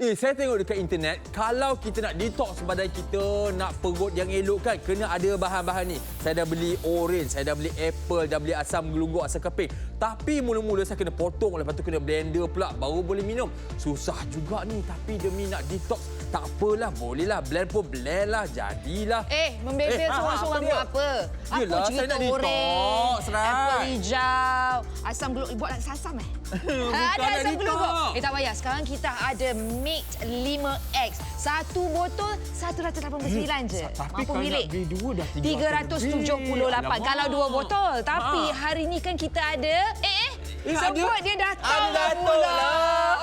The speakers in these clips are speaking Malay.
Saya tengok dekat internet, kalau kita nak detox badan kita, nak perut yang elok kan, kena ada bahan-bahan ni. Saya dah beli orange, saya dah beli apple, dah beli asam geluguk, asam keping. Tapi mula-mula saya kena potong, lepas tu kena blender pula, baru boleh minum. Susah juga ni, tapi demi nak detox, tak apalah, bolehlah. Blend pun blend lah, jadilah. Membebel seorang-seorang buat apa? Yelah, Apa saya cerita nak detox, orange, Rai. apple hijau, asam geluguk. Buat asam ada asam geluguk. Tak payah, sekarang kita ada Mate 5X. Satu botol 189 je. Tapi Mampu kalau milik. nak beli dua dah 378 kalau dua botol. Tapi hari ni kan kita ada sebut dia Datuk pula.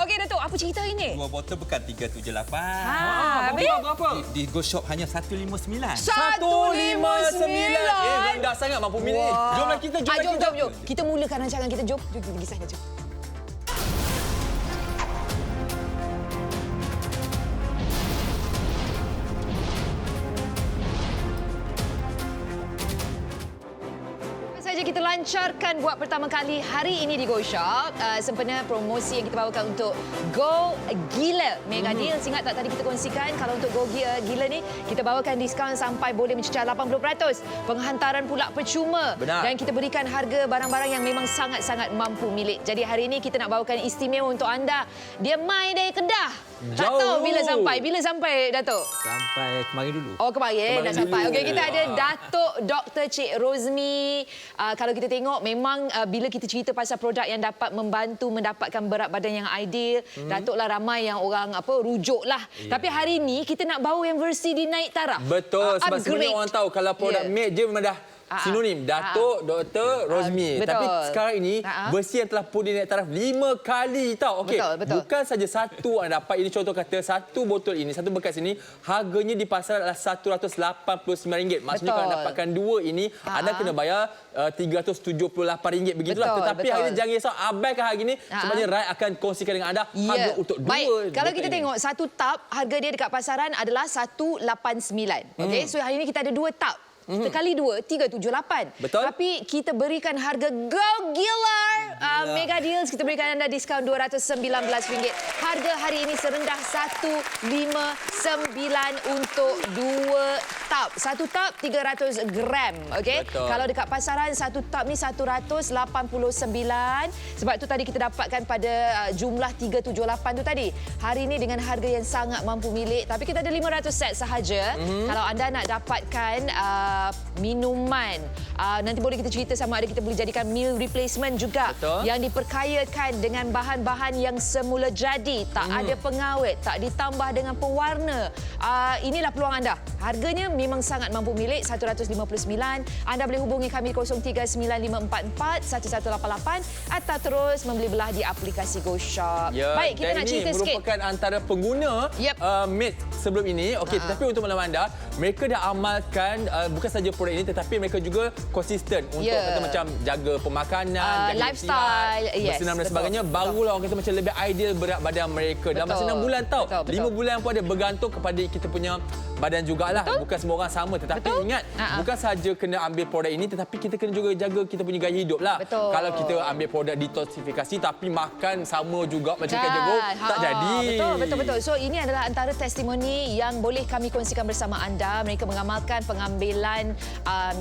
Okey Datuk, apa cerita ini? Dua botol bukan 378. Habis berapa? Di Go Shop hanya 159. 159. Rendah sangat mampu milik. Jomlah kita, Jom. Kita mulakan rancangan kita. Jom kita pergi sana. Jom. Kita lancarkan buat pertama kali hari ini di Go Shop sempena promosi yang kita bawakan untuk Go Gila Mega Deals. Ingat tak tadi kita kongsikan kalau untuk Go Gila ni kita bawakan diskaun sampai boleh mencecah 80%. Penghantaran pula percuma. Benar. Dan kita berikan harga barang-barang yang memang sangat-sangat mampu milik. Jadi hari ini kita nak bawakan istimewa untuk anda. Dia mai dari Kedah. Tak tahu bila sampai Datuk? Sampai kemarin dulu. Oh, kemarin dah sampai. Okey, kita ada Ya. Datuk Dr. Cik Rozmi. Kalau kita tengok memang bila kita cerita pasal produk yang dapat membantu mendapatkan berat badan yang ideal, Datuk lah ramai yang orang rujuk lah. Tapi hari ini kita nak bawa yang versi dinaik taraf. Betul, sebab Upgrade. sebenarnya orang tahu kalau produk Mate je memang dah sinonim. Datuk, Dr. Rozmi. betul. Tapi sekarang ini versi yang telah pun dinaik taraf 5 kali tau. Okey. Betul. Bukan saja satu anda dapat. Ini contoh kata satu botol ini, satu bekas ini harganya di pasaran adalah RM189. Maksudnya kalau dapatkan dua ini anda kena bayar RM378 begitulah. Tetapi hari ini jangan risau, abaikan harga ini sebabnya Rai akan kongsikan dengan anda harga untuk dua. Baik, kalau kita ini. tengok satu tub harga dia dekat pasaran adalah RM189. Okey, so hari ini kita ada dua tub. Kita kali dua, RM378. Betul. Tapi kita berikan harga Go Gila Mega Deals. Kita berikan anda diskaun RM219. Harga hari ini serendah RM159 untuk dua tub. Satu tub 300 gram. Okey. Kalau dekat pasaran satu tub ni RM189. Sebab tu tadi kita dapatkan pada jumlah 378 tu tadi. Hari ini dengan harga yang sangat mampu milik. Tapi kita ada 500 set sahaja. Kalau anda nak dapatkan minuman. Nanti boleh kita cerita sama ada kita boleh jadikan meal replacement juga. Betul. Yang diperkayakan dengan bahan-bahan yang semula jadi. Tak ada pengawet, tak ditambah dengan pewarna. Inilah peluang anda. Harganya memang sangat mampu milik, RM159. Anda boleh hubungi kami 0395441188 atau terus membeli belah di aplikasi Go Shop. Ya, Baik, kita dan nak ini cerita sikit. merupakan antara pengguna Mate sebelum ini. Okey, tetapi untuk malam anda, mereka dah amalkan bukan saja produk ini tetapi mereka juga konsisten untuk kata macam jaga pemakanan, jaga lifestyle, bersenam dan sebagainya. Barulah orang kata macam lebih ideal berat badan mereka. Dalam masa 6 bulan tau. 5 bulan pun ada, bergantung kepada kita punya badan jugalah. Bukan semua orang sama, tetapi ingat bukan saja kena ambil produk ini tetapi kita kena juga jaga kita punya gaya hidup lah. Kalau kita ambil produk detoksifikasi tapi makan sama juga macam kerja go, tak jadi. Betul. So ini adalah antara testimoni yang boleh kami kongsikan bersama anda. Mereka mengamalkan pengambilan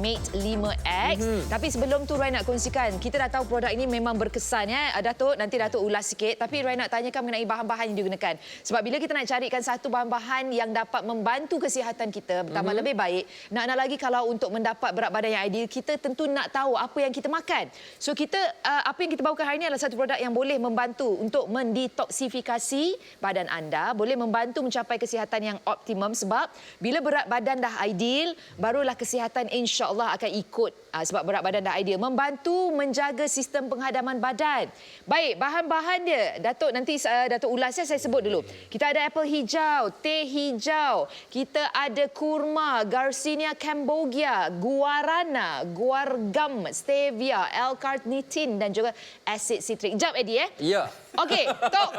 Mate 5X. Tapi sebelum tu Rai nak kongsikan, kita dah tahu produk ini memang berkesan ya. Datuk, nanti Datuk ulas sikit. Tapi Rai nak tanyakan mengenai bahan-bahan yang digunakan. Sebab bila kita nak carikan satu bahan-bahan yang dapat membantu kesihatan kita bertambah lebih baik, nak lagi kalau untuk mendapat berat badan yang ideal, kita tentu nak tahu apa yang kita makan. So kita apa yang kita bawakan hari ini adalah satu produk yang boleh membantu untuk mendetoksifikasi badan anda, boleh membantu mencapai kesihatan yang optimum sebab bila berat badan dah ideal, barulah kesihatan insya-Allah akan ikut. Sebab berat badan dah ideal, membantu menjaga sistem penghadaman badan. Baik, bahan-bahan dia, Datuk nanti Datuk ulasnya, saya sebut dulu. Kita ada apple hijau, teh hijau, kita ada kurma, Garcinia cambogia, guarana, guargam, stevia, L-carnitine dan juga asid citrik. Jap Eddie Ya. Okey, Tok,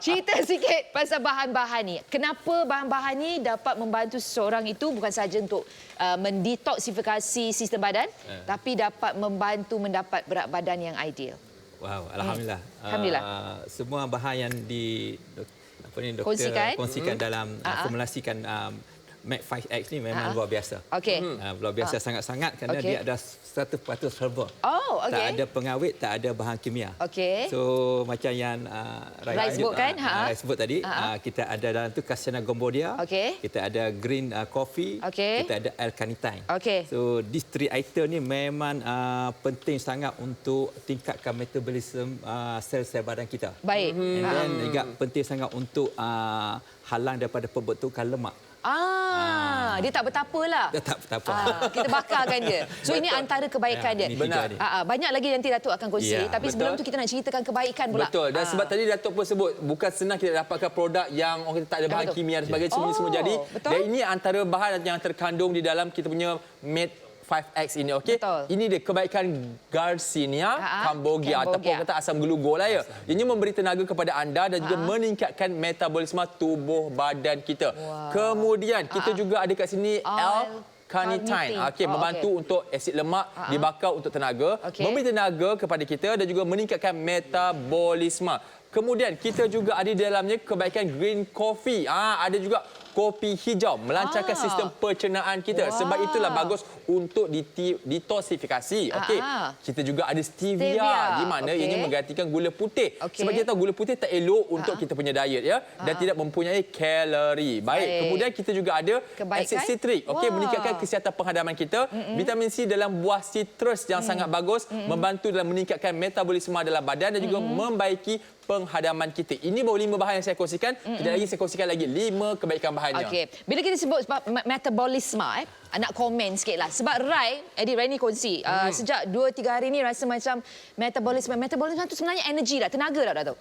cerita sikit pasal bahan-bahan ni. Kenapa bahan-bahan ni dapat membantu seseorang itu bukan saja untuk mendetoksifikasi sistem badan, tapi dapat membantu mendapat berat badan yang ideal. Wow, alhamdulillah. Alhamdulillah. Semua bahan yang apa ni doktor Kongsikan. dalam formulasikan Mac 5X ni memang luar biasa. Okey. Luar biasa sangat-sangat kerana Okey. dia ada 100% herbal. Oh, okey. Tak ada pengawet, tak ada bahan kimia. Okey. So macam yang Rai sebut kan? Rai sebut tadi, kita ada dalam tu Cassandra Gombodia. Okey. Kita ada green coffee. Okey. Kita ada L-carnitine. Okey. So these three item ni memang penting sangat untuk tingkatkan metabolisme sel-sel badan kita. Baik. And then juga penting sangat untuk halang daripada pembentukan lemak. Dia tak bertapa lah. Dia tak apa. Kita bakarkan dia. So ini antara kebaikan dia. Ini tiga ni. Banyak lagi nanti Datuk akan kongsi. Ya, Tapi sebelum betul. tu kita nak ceritakan kebaikan pula. Betul. Dan sebab tadi Datuk pun sebut bukan senang kita dapatkan produk yang orang kata tak ada bahan betul. kimia dan sebagainya semua jadi. Betul. Dan ini antara bahan yang terkandung di dalam kita punya Mate 5X ini, okey? Betul. Ini dia kebaikan Garcinia cambogia ataupun kata asam gelugur lah ya. Ini memberi tenaga kepada anda dan juga meningkatkan metabolisme tubuh badan kita. Kemudian kita juga ada kat sini L-carnitine. Okey, membantu untuk asid lemak dibakar untuk tenaga, memberi tenaga kepada kita dan juga meningkatkan metabolisme. Kemudian kita juga ada di dalamnya kebaikan green coffee. Ada juga kopi hijau melancarkan sistem pencernaan kita. Sebab itulah bagus untuk detoksifikasi. Okey. Kita juga ada stevia di mana ianya menggantikan gula putih. Sebab kita tahu gula putih tak elok untuk kita punya diet ya dan tidak mempunyai kalori. Baik. Kemudian kita juga ada asid sitrik. Okey, meningkatkan kesihatan penghadaman kita. Vitamin C dalam buah sitrus yang sangat bagus membantu dalam meningkatkan metabolisme dalam badan dan juga membaiki penghadaman kita. Ini baru 5 bahan yang saya kongsikan. Kejap lagi saya kongsikan lagi 5 kebaikan bahannya. Okey. Bila kita sebut metabolisme, nak komen sikitlah. Sebab Rai ni kongsi. Sejak 2-3 hari ni rasa macam metabolisme tu sebenarnya energi dah, tenaga dah Datuk.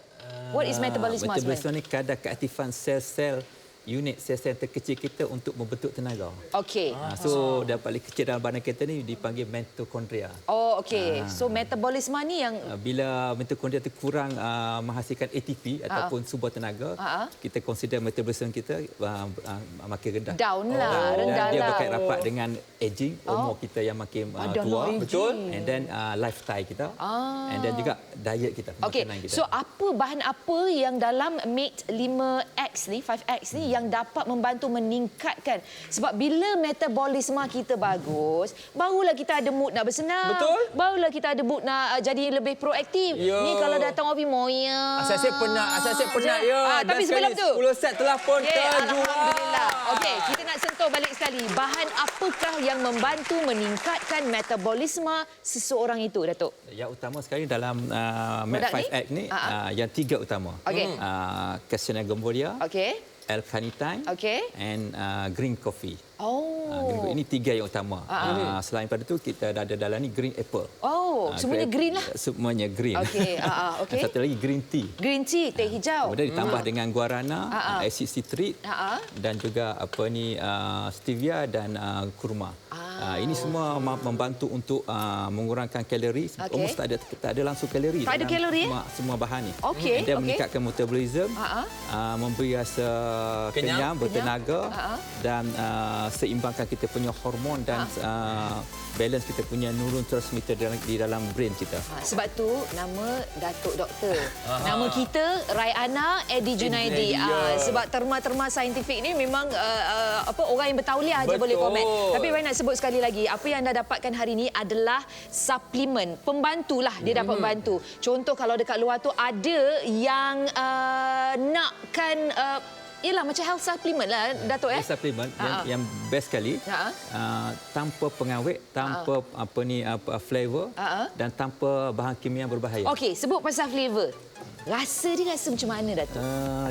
What is metabolisme sebenarnya? Metabolisme ni kadar keaktifan sel-sel unit sel-sel terkecil kita untuk membentuk tenaga. Okey. So dan paling kecil dalam badan kita ni dipanggil mitokondria. Oh, okey. So metabolisme ni yang Bila mitokondria itu kurang menghasilkan ATP ataupun sumber tenaga, kita consider metabolisme kita makin rendah. down lah, Dan rendah dia lah. berkait rapat dengan aging, umur kita yang makin tua. Betul. And then lifestyle kita. And then juga diet kita, Okey. makanan kita. So bahan apa yang dalam Mate 5X ni, 5X ni yang dapat membantu meningkatkan, sebab bila metabolisme kita bagus, barulah kita ada mood nak bersenam. Betul. Barulah kita ada mood nak jadi lebih proaktif. Yo. Ni kalau datang Ovi moya. Asal-asal penat ya. Tapi Dan sebelum sekali tu 10 set telah pun terjual. Alhamdulillah. Okey, kita nak sentuh balik sekali. Bahan apakah yang membantu meningkatkan metabolisme seseorang itu, Datuk? Yang utama sekali dalam Produk Mate ni? 5X ni, yang 3 utama. Okey. Cassandra Gombodia, Okey. L-carnitine, Okey. and green coffee. Oh. Ini 3 yang utama. Selain pada itu, kita ada dalam ni green apple. Oh, semuanya green lah. Semuanya green. Okey, okey. Satu lagi green tea. Green tea, teh hijau. Kemudian ditambah dengan guarana, asid sitrik, dan juga stevia dan kurma. Ini semua membantu untuk mengurangkan kalori. Almost tak ada langsung kalori. Tak ada dalam kalori, semua bahan ni. Okey, Dan okey. meningkatkan metabolisme, memberi rasa kenyang, bertenaga, dan seimbangkan kita punya hormon dan balance kita punya neurotransmitter di dalam brain kita. Sebab tu nama Datuk Doktor. Nama kita Rayana Eddie Junaidi. Sebab terma-terma saintifik ni memang orang yang bertauliah aja boleh komen. Tapi Ray nak sebut sekali lagi, apa yang anda dapatkan hari ini adalah suplemen, pembantulah, dia dapat membantu. Contoh kalau dekat luar tu ada yang nakkan ialah macam health supplement lah, Datuk Supplement yang best sekali, tanpa pengawet, tanpa flavor, dan tanpa bahan kimia berbahaya. Okey, sebut pasal flavor. Rasa dia rasa macam mana, Datuk?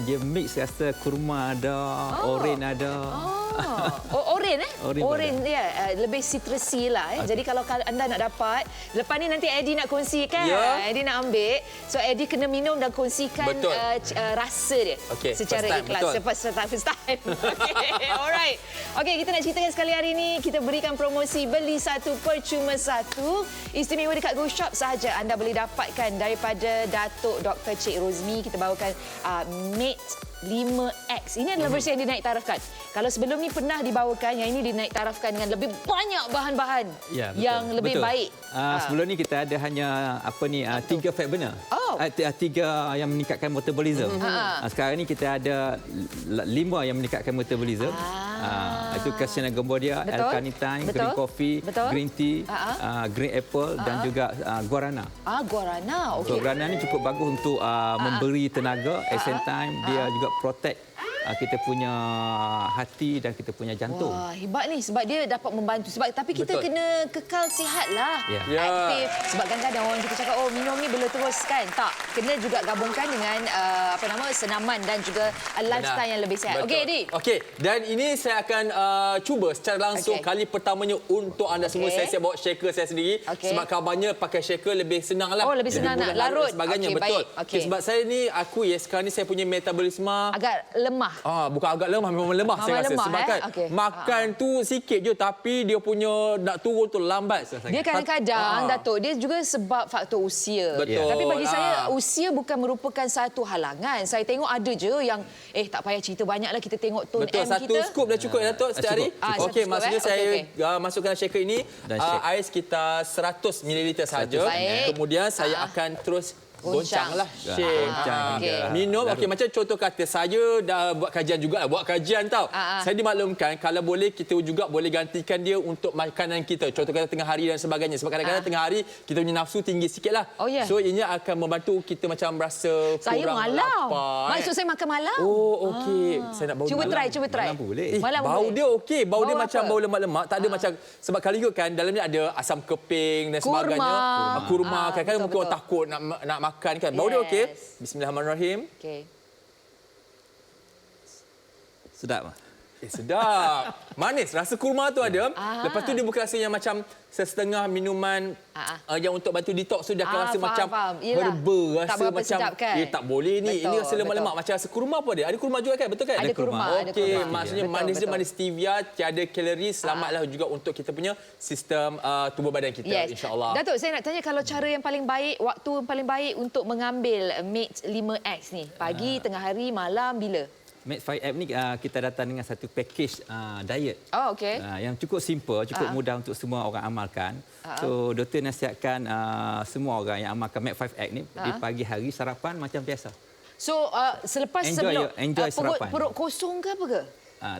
Dia mix rasa kurma ada, oren ada. Oren Oren dia lebih citrusy lah. Jadi kalau anda nak dapat, lepas ni nanti Eddie nak kongsikan. Eddie nak ambil. So Eddie kena minum dan kongsikan rasa dia secara ikhlas. First time. Okay. Alright. Okey, kita nak ceritakan sekali hari ini, kita berikan promosi beli satu percuma satu. Istimewa dekat Go Shop sahaja anda boleh dapatkan daripada Datuk Dr. Cik Rozmi. Kita bawakan Mate 5X. Ini adalah versi yang dinaik tarafkan. Kalau sebelum ni pernah dibawakan, yang ini dinaik tarafkan dengan lebih banyak bahan-bahan yang lebih baik. Sebelum ni kita ada hanya 3 fat burner. Wow. 3 yang meningkatkan metabolism. Sekarang ni kita ada 5 yang meningkatkan metabolism. Itu Caseina gombodia, L-carnitine, green coffee, green tea, green apple dan juga guarana. Guarana. Okey. So, guarana ni cukup bagus untuk memberi tenaga, at the same time dia juga protect kita punya hati dan kita punya jantung. Wah, hebat ni sebab dia dapat membantu. Tapi kita kena kekal sihatlah. Aktif. Sebab kadang-kadang orang kita cakap, minum ni boleh terus kan. Tak, kena juga gabungkan dengan senaman dan juga lifestyle yang lebih sihat. Okey, Eddie. Okey, dan ini saya akan cuba secara langsung kali pertamanya untuk anda semua. Saya siap bawa shaker saya sendiri. Sebab kabarnya pakai shaker lebih senang lah. Lebih senang nak larut. Sebagainya, betul. Sebab saya ni, sekarang ni saya punya metabolisme agak lemah. Bukan agak lemah, memang lemah saya rasa. Sebab kan makan tu sikit je tapi dia punya nak turun tu lambat. Dia kadang-kadang, Datuk, dia juga sebab faktor usia. Betul. Tapi bagi saya, usia bukan merupakan satu halangan. Saya tengok ada je yang, tak payah cerita banyaklah, kita tengok tone betul, M kita. Satu scoop dah cukup, Datuk, setiap hari. Okey, maksudnya saya masukkan shaker ini, air sekitar 100 ml saja. Kemudian saya akan terus goncanglah shake. Minum. Okey, macam contoh kata saya dah buat kajian jugalah, buat kajian tau. Saya dimaklumkan kalau boleh kita juga boleh gantikan dia untuk makanan kita. Contoh kata tengah hari dan sebagainya. Sebab kadang-kadang tengah hari kita punya nafsu tinggi sikitlah. So ini akan membantu kita macam rasa kurang lapar. Maksud saya makan malam. Okey. Saya nak bau cuba malam. try. Malam boleh. Malam bau boleh. dia okey. Bau dia macam apa? bau lemak-lemak. Tak ada macam sebab kalau ikut kan dalamnya ada asam keping dan sebagainya. Kurma. Kadang-kadang mungkin orang takut nak makan kan. Bau dia okey. Bismillahirrahmanirrahim. Okey. Sedap. Sedap. Manis. Rasa kurma tu ada. Lepas tu dia bukan rasa yang macam sesetengah minuman yang untuk bantu detox tu dia akan rasa macam herba. Rasa macam tak boleh ni. Ini rasa lemak-lemak. Macam rasa kurma pun ada. Ada kurma juga kan? Betul kan? Ada kurma. Okey. Maksudnya manis dia manis stevia. Tiada kalori. Selamatlah juga untuk kita punya sistem tubuh badan kita. InsyaAllah. Datuk, saya nak tanya kalau cara yang paling baik, waktu yang paling baik untuk mengambil Mate 5X ni. Pagi, tengah hari, malam, bila? Mate 5X ni kita datang dengan satu package diet. Okey. Yang cukup simple, cukup mudah untuk semua orang amalkan. So doktor nasihatkan semua orang yang amalkan Mate 5X ni di pagi hari sarapan macam biasa. So selepas enjoy sarapan. Perut kosong ke apa ke?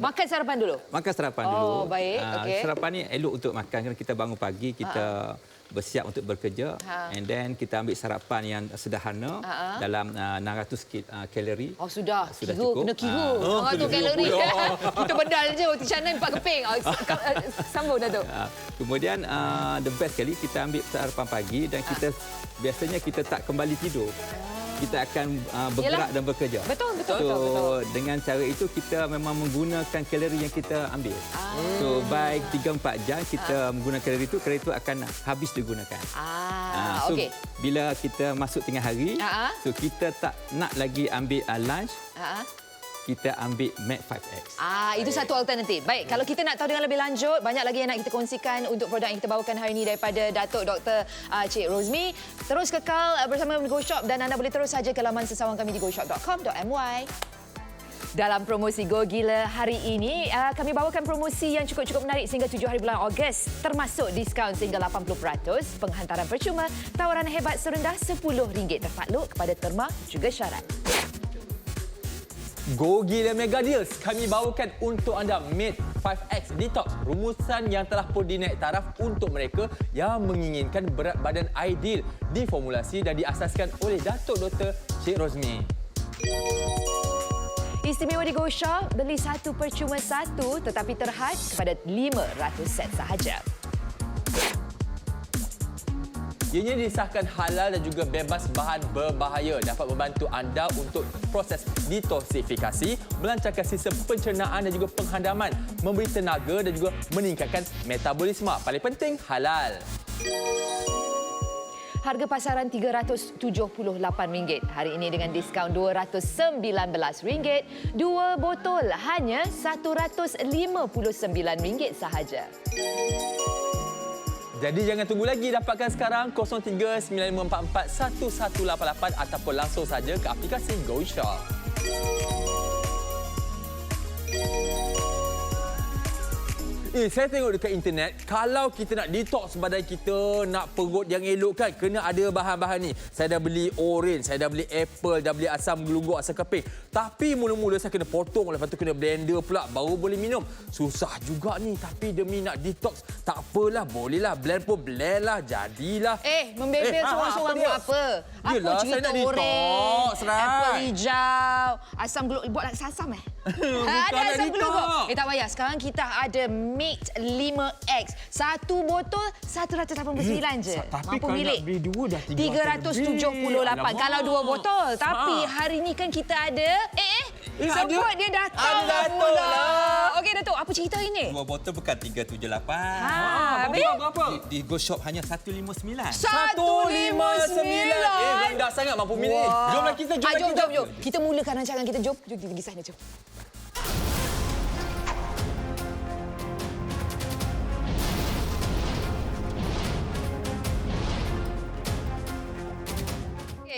Makan sarapan dulu. Makan sarapan dulu. Oh, baik. Okey. Sarapan ni elok untuk makan kerana kita bangun pagi, kita bersiap untuk bekerja, and then kita ambil sarapan yang sederhana dalam 600 kalori. Sudah cukup. Kena kira. 600 kalori. Kita bedal je roti canai 4 keping. Sambung Datuk. Kemudian the best kali kita ambil sarapan pagi dan biasanya kita tak kembali tidur. Kita akan bergerak dan bekerja. Betul. Dengan cara itu kita memang menggunakan kalori yang kita ambil. So by 3-4 jam kita menggunakan kalori itu akan habis digunakan. So bila kita masuk tengah hari, so kita tak nak lagi ambil lunch. Kita ambil Mate 5X. Itu satu alternatif. Baik, kalau kita nak tahu dengan lebih lanjut, banyak lagi yang nak kita kongsikan untuk produk yang kita bawakan hari ini daripada Datuk Dr. Cik Rosmi. Terus kekal bersama Go Shop dan anda boleh terus saja ke laman sesawang kami di goshop.com.my. Dalam promosi Go Gila hari ini, kami bawakan promosi yang cukup menarik sehingga 7 hari bulan Ogos, termasuk diskaun sehingga 80%, penghantaran percuma, tawaran hebat serendah RM10 tertakluk kepada terma juga syarat. Go Gila Mega Deals. Kami bawakan untuk anda Mate 5X Detox. Rumusan yang telah pun dinaik taraf untuk mereka yang menginginkan berat badan ideal. Diformulasi dan diasaskan oleh Datuk Dr. Cik Rosmi. Istimewa di Go Shop, beli satu percuma satu tetapi terhad kepada 500 set sahaja. Ianya disahkan halal dan juga bebas bahan berbahaya. Dapat membantu anda untuk proses detoksifikasi, melancarkan sistem pencernaan dan juga penghandaman, memberi tenaga dan juga meningkatkan metabolisme. Paling penting, halal. Harga pasaran RM378. Hari ini dengan diskaun RM219. 2 botol hanya RM159 sahaja. Jadi jangan tunggu lagi, dapatkan sekarang 0395441188 ataupun langsung saja ke aplikasi Go Shop. Saya tengok dekat internet, kalau kita nak detox badan kita, nak perut yang elok kan, kena ada bahan-bahan ni. Saya dah beli orange, saya dah beli apple, dah beli asam geluguk, asam keping. Tapi mula-mula saya kena potong, lepas tu kena blender pula, baru boleh minum. Susah juga ni, tapi demi nak detox, tak apalah, bolehlah. Blend pun blend lah, jadilah. Membebel seorang-seorang buat apa? Yelah, Apa saya nak cerita detox, orange, right? apple hijau, asam geluguk. Buat nak asam ada nak asam geluguk. detox. Tak payah. Sekarang kita ada Mate 5X. Satu botol 189 je. Tapi Mampu kalau milik. nak beli dua dah 378 kalau dua botol. Tapi hari ni kan kita ada sebut dia datang Datuk lah. Okey Datuk, apa cerita ini? Dua botol bukan 378. Habis? Berapa? Di Go Shop hanya 159. 159. Rendah sangat mampu milik. Jomlah kita, Jom. Kita mulakan rancangan kita. Jom kita pergi sana. Jom.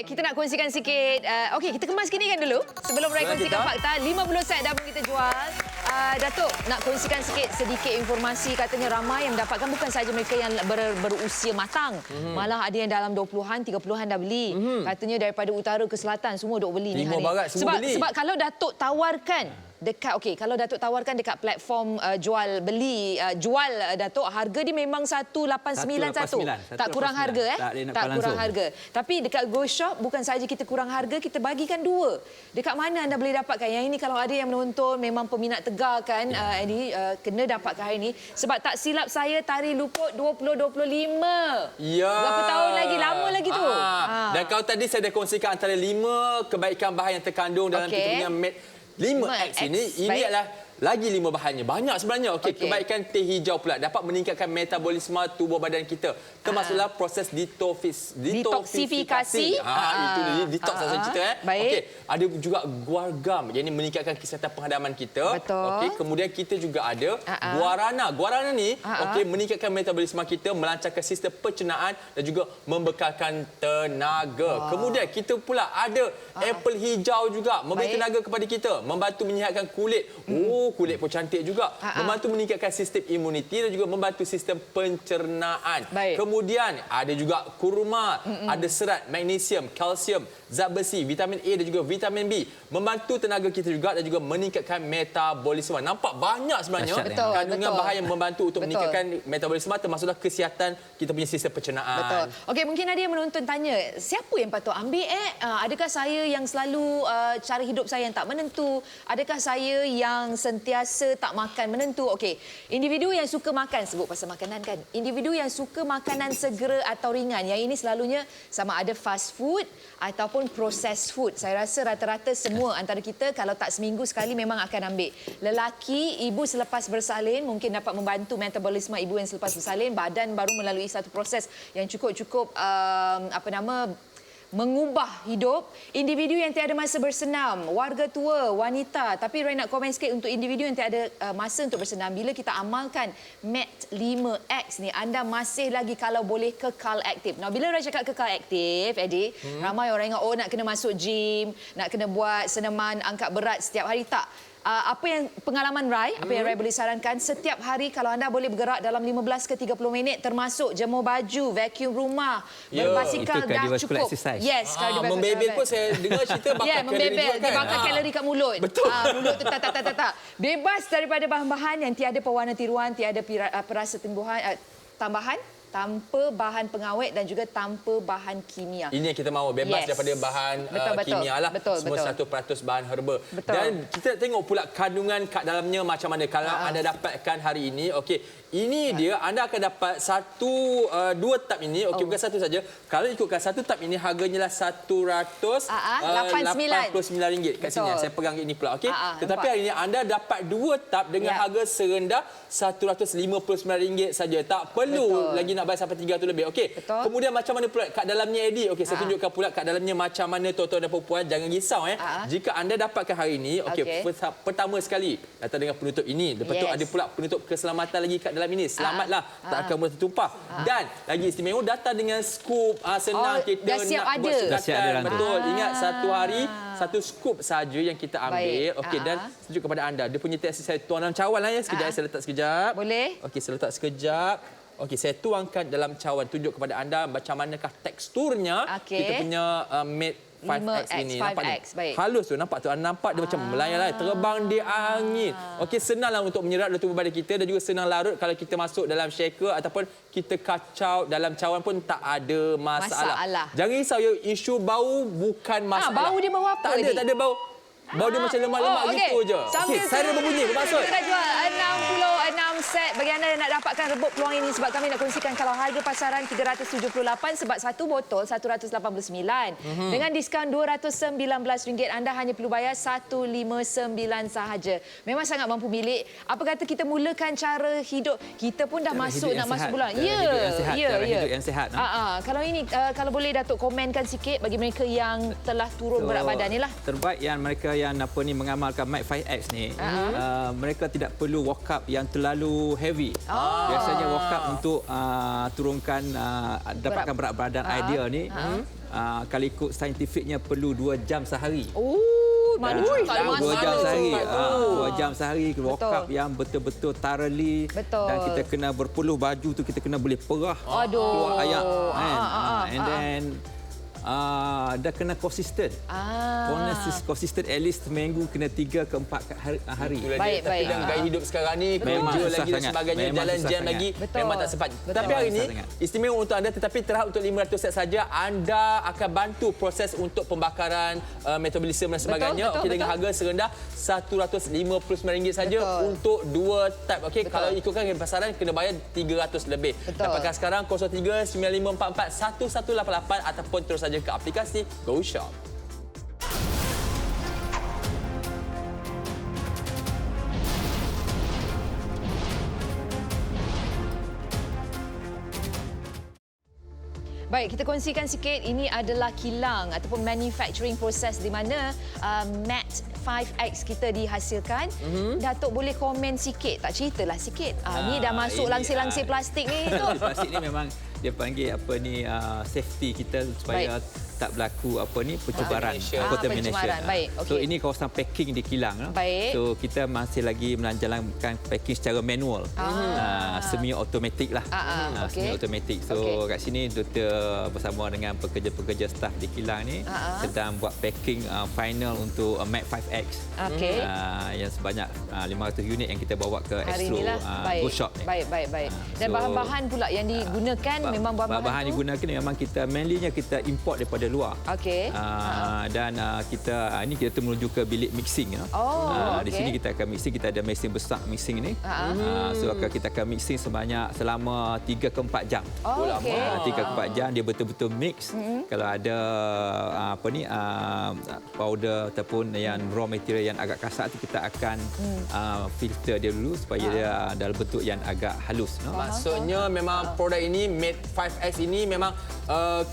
Kita nak kongsikan sikit. Okey, kita kemas gini kan dulu. Sebelum Rai kongsikan fakta, 50 set dah pun kita jual. Datuk, nak kongsikan sedikit informasi. Katanya ramai yang mendapatkan, bukan sahaja mereka yang berusia matang. Malah ada yang dalam 20-an, 30-an dah beli. Katanya daripada utara ke selatan semua duk beli ni hari. Timur barat semua beli. Sebab kalau Datuk tawarkan kalau Datuk tawarkan dekat platform jual Datuk, harga dia memang 189. Tak kurang harga tak kurang harga. Tapi dekat Go Shop bukan saja kita kurang harga, kita bagikan dua. Dekat mana anda boleh dapatkan? Yang ini kalau ada yang menonton memang peminat tegar kan, kena dapatkan hari ini. Sebab tak silap saya Tari Luput 2025. Ya. Berapa tahun lagi? Lama lagi tu. Dan kalau tadi saya dah kongsikan antara 5 kebaikan bahan yang terkandung dalam kita punya Mate 5X ini adalah lagi 5 bahannya. Banyak sebenarnya. Kebaikan teh hijau pula dapat meningkatkan metabolisme tubuh badan kita. Termasuklah proses detoksifikasi. Itu detox saya cerita. Ada juga guargam, yang ini meningkatkan kesihatan penghadaman kita. Kemudian kita juga ada guarana. Guarana ni meningkatkan metabolisme kita, melancarkan sistem pencernaan dan juga membekalkan tenaga. Kemudian kita pula ada apple hijau juga, memberi tenaga kepada kita, membantu menyihatkan kulit. Kulit pun cantik juga. Membantu meningkatkan sistem imuniti dan juga membantu sistem pencernaan. Kemudian ada juga kurma, ada serat, magnesium, kalsium, zat besi, vitamin A dan juga vitamin B. Membantu tenaga kita juga dan juga meningkatkan metabolisme. Nampak banyak sebenarnya kandungan bahan yang membantu untuk meningkatkan metabolisme, termasuklah kesihatan kita punya sistem pencernaan. Okey, mungkin ada yang menonton tanya, siapa yang patut ambil adakah saya yang selalu cara hidup saya yang tak menentu? Adakah saya yang sentiasa tak makan menentu? Okey, individu yang suka makan, sebut pasal makanan kan. Individu yang suka makanan segera atau ringan, yang ini selalunya sama ada fast food ataupun processed food. Saya rasa rata-rata semua antara kita kalau tak seminggu sekali memang akan ambil. Lelaki, ibu selepas bersalin mungkin dapat membantu metabolisme ibu yang selepas bersalin. Badan baru melalui satu proses yang cukup mengubah hidup. Individu yang tiada masa bersenam, warga tua, wanita. Tapi Rai nak komen sikit untuk individu yang tiada masa untuk bersenam. Bila kita amalkan Mate 5X ni, anda masih lagi kalau boleh kekal aktif. Nah, bila Rai cakap kekal aktif, Eddie, ramai orang ingat nak kena masuk gym, nak kena buat senaman angkat berat setiap hari. Tak. Apa yang pengalaman Rai, apa yang Rai boleh sarankan, setiap hari kalau anda boleh bergerak dalam 15 ke 30 minit, termasuk jemur baju, vacuum rumah, berbasikal, dah cukup. Yes, membebel pun saya dengar cerita bakar kalori juga kan. Dia bakar kalori kat mulut. Betul. Mulut tu tak. Bebas daripada bahan-bahan yang tiada pewarna tiruan, tiada perasa tambahan, tanpa bahan pengawet dan juga tanpa bahan kimia. Ini yang kita mahu, bebas daripada bahan kimia lah. Semua 100% bahan herba. Dan kita tengok pula kandungan kat dalamnya macam mana. Kalau anda dapatkan hari ini, ini dia, anda akan dapat dua tab ini. Bukan satu saja. Kalau ikutkan satu tab ini, harganya lah RM189 kat sini. Saya pegang ini pula. Tetapi hari ini anda dapat dua tab dengan harga serendah RM159 saja. Tak perlu lagi nak bayar sampai 300 lebih. Kemudian macam mana pula kat dalamnya, Eddie? Saya tunjukkan pula kat dalamnya macam mana, tuan-tuan dan puan-puan. Jangan risau. Jika anda dapatkan hari ini, pertama sekali datang dengan penutup ini. Lepas tu ada pula penutup keselamatan lagi kat dalam ini. Selamatlah, tak akan mudah tertumpah. Dan lagi istimewa, datang dengan skop. Senang kita dah siap nak buat sukatan. Betul. Ingat, satu hari satu scoop saja yang kita ambil. Okey, dan tunjuk kepada anda. Dia punya tekstur saya tuang dalam cawan lah ya. Sekejap, saya letak sekejap. Boleh. Okey, saya letak sekejap. Okey, saya tuangkan dalam cawan. Tunjuk kepada anda macam manakah teksturnya kita punya made 5X ini. 5X, Nampak ni? baik. Halus tu, nampak tu. Nampak dia macam melayang-layang, terbang di angin. Okey, senanglah untuk menyerap dalam tubuh badan kita dan juga senang larut kalau kita masuk dalam shaker ataupun kita kacau dalam cawan pun tak ada masalah. Jangan risau ya, isu bau bukan masalah. Bau dia bau apa ni? Tak ada bau. Bau dia macam lemak-lemak gitu je. Okey, saya dah berbunyi, bermaksud. Kita dah jual 66 set bagi anda yang nak dapatkan rebut peluang ini sebab kami nak kongsikan kalau harga pasaran 378 sebab satu botol 189. Dengan diskaun RM219 anda hanya perlu bayar 159 sahaja. Memang sangat mampu milik. Apa kata kita mulakan cara hidup kita pun dah masuk masuk bulan. Hidup yang sihat. Kalau ini kalau boleh Datuk komenkan sikit bagi mereka yang telah turun berat badan ni lah. Terbaik yang mereka yang mengamalkan Mac 5X ni, mereka tidak perlu walk up yang terlalu heavy. Biasanya walk up untuk turunkan dapatkan berat badan ideal ni, kalau ikut saintifiknya perlu 2 jam sehari. 2 jam sehari. 2 jam sehari walk up yang betul-betul thoroughly. Dan kita kena berpeluh baju tu, kita kena boleh perah. Keluar ayak. And then dah kena konsisten. Konsisten at least seminggu kena 3 ke 4 hari. Baik. Tapi dengan gaya hidup sekarang ni, kerja lagi dan sebagainya, jalan jam lagi, memang tak sempat. Tapi hari ini istimewa untuk anda, tetapi terhad untuk 500 set saja. Anda akan bantu proses untuk pembakaran metabolisme dan sebagainya. Okey, dengan harga serendah RM159 saja untuk 2 type. Okey, kalau ikutkan pasaran kena bayar 300 lebih. Dapatkan sekarang 03 9544 1188 ataupun terus saja ke aplikasi GoShop. Baik, kita kongsikan sikit. Ini adalah kilang ataupun manufacturing process di mana Matte 5X kita dihasilkan. Datuk boleh komen sikit, tak ceritalah sikit. Ni dah masuk langsir-langsir plastik ni tu. Plastik ni memang dia panggil safety kita supaya tak berlaku pencebaran, contamination. So ini kawasan packing di kilang. So kita masih lagi menjalankan packing secara manual, semi automatic lah. Semi automatic. So kat sini doktor bersama dengan pekerja-pekerja staf di kilang ni sedang buat packing final untuk Mac 5X. Yang sebanyak 500 unit yang kita bawa ke Astro GoShop ni. Baik. Dan bahan-bahan pula yang digunakan memang bahan digunakan memang kita mainly-nya kita import daripada luar. Dan kita ini kita menuju ke bilik mixing. Di sini kita akan mixing, kita ada mesin besar mixing ni. So kita akan mixing selama 3 ke 4 jam. 3 ke 4 jam dia betul-betul mix. Kalau ada powder ataupun yang raw material yang agak kasar tu kita akan filter dia dulu supaya dia dalam bentuk yang agak halus. Maksudnya memang produk ini Made 5X ini memang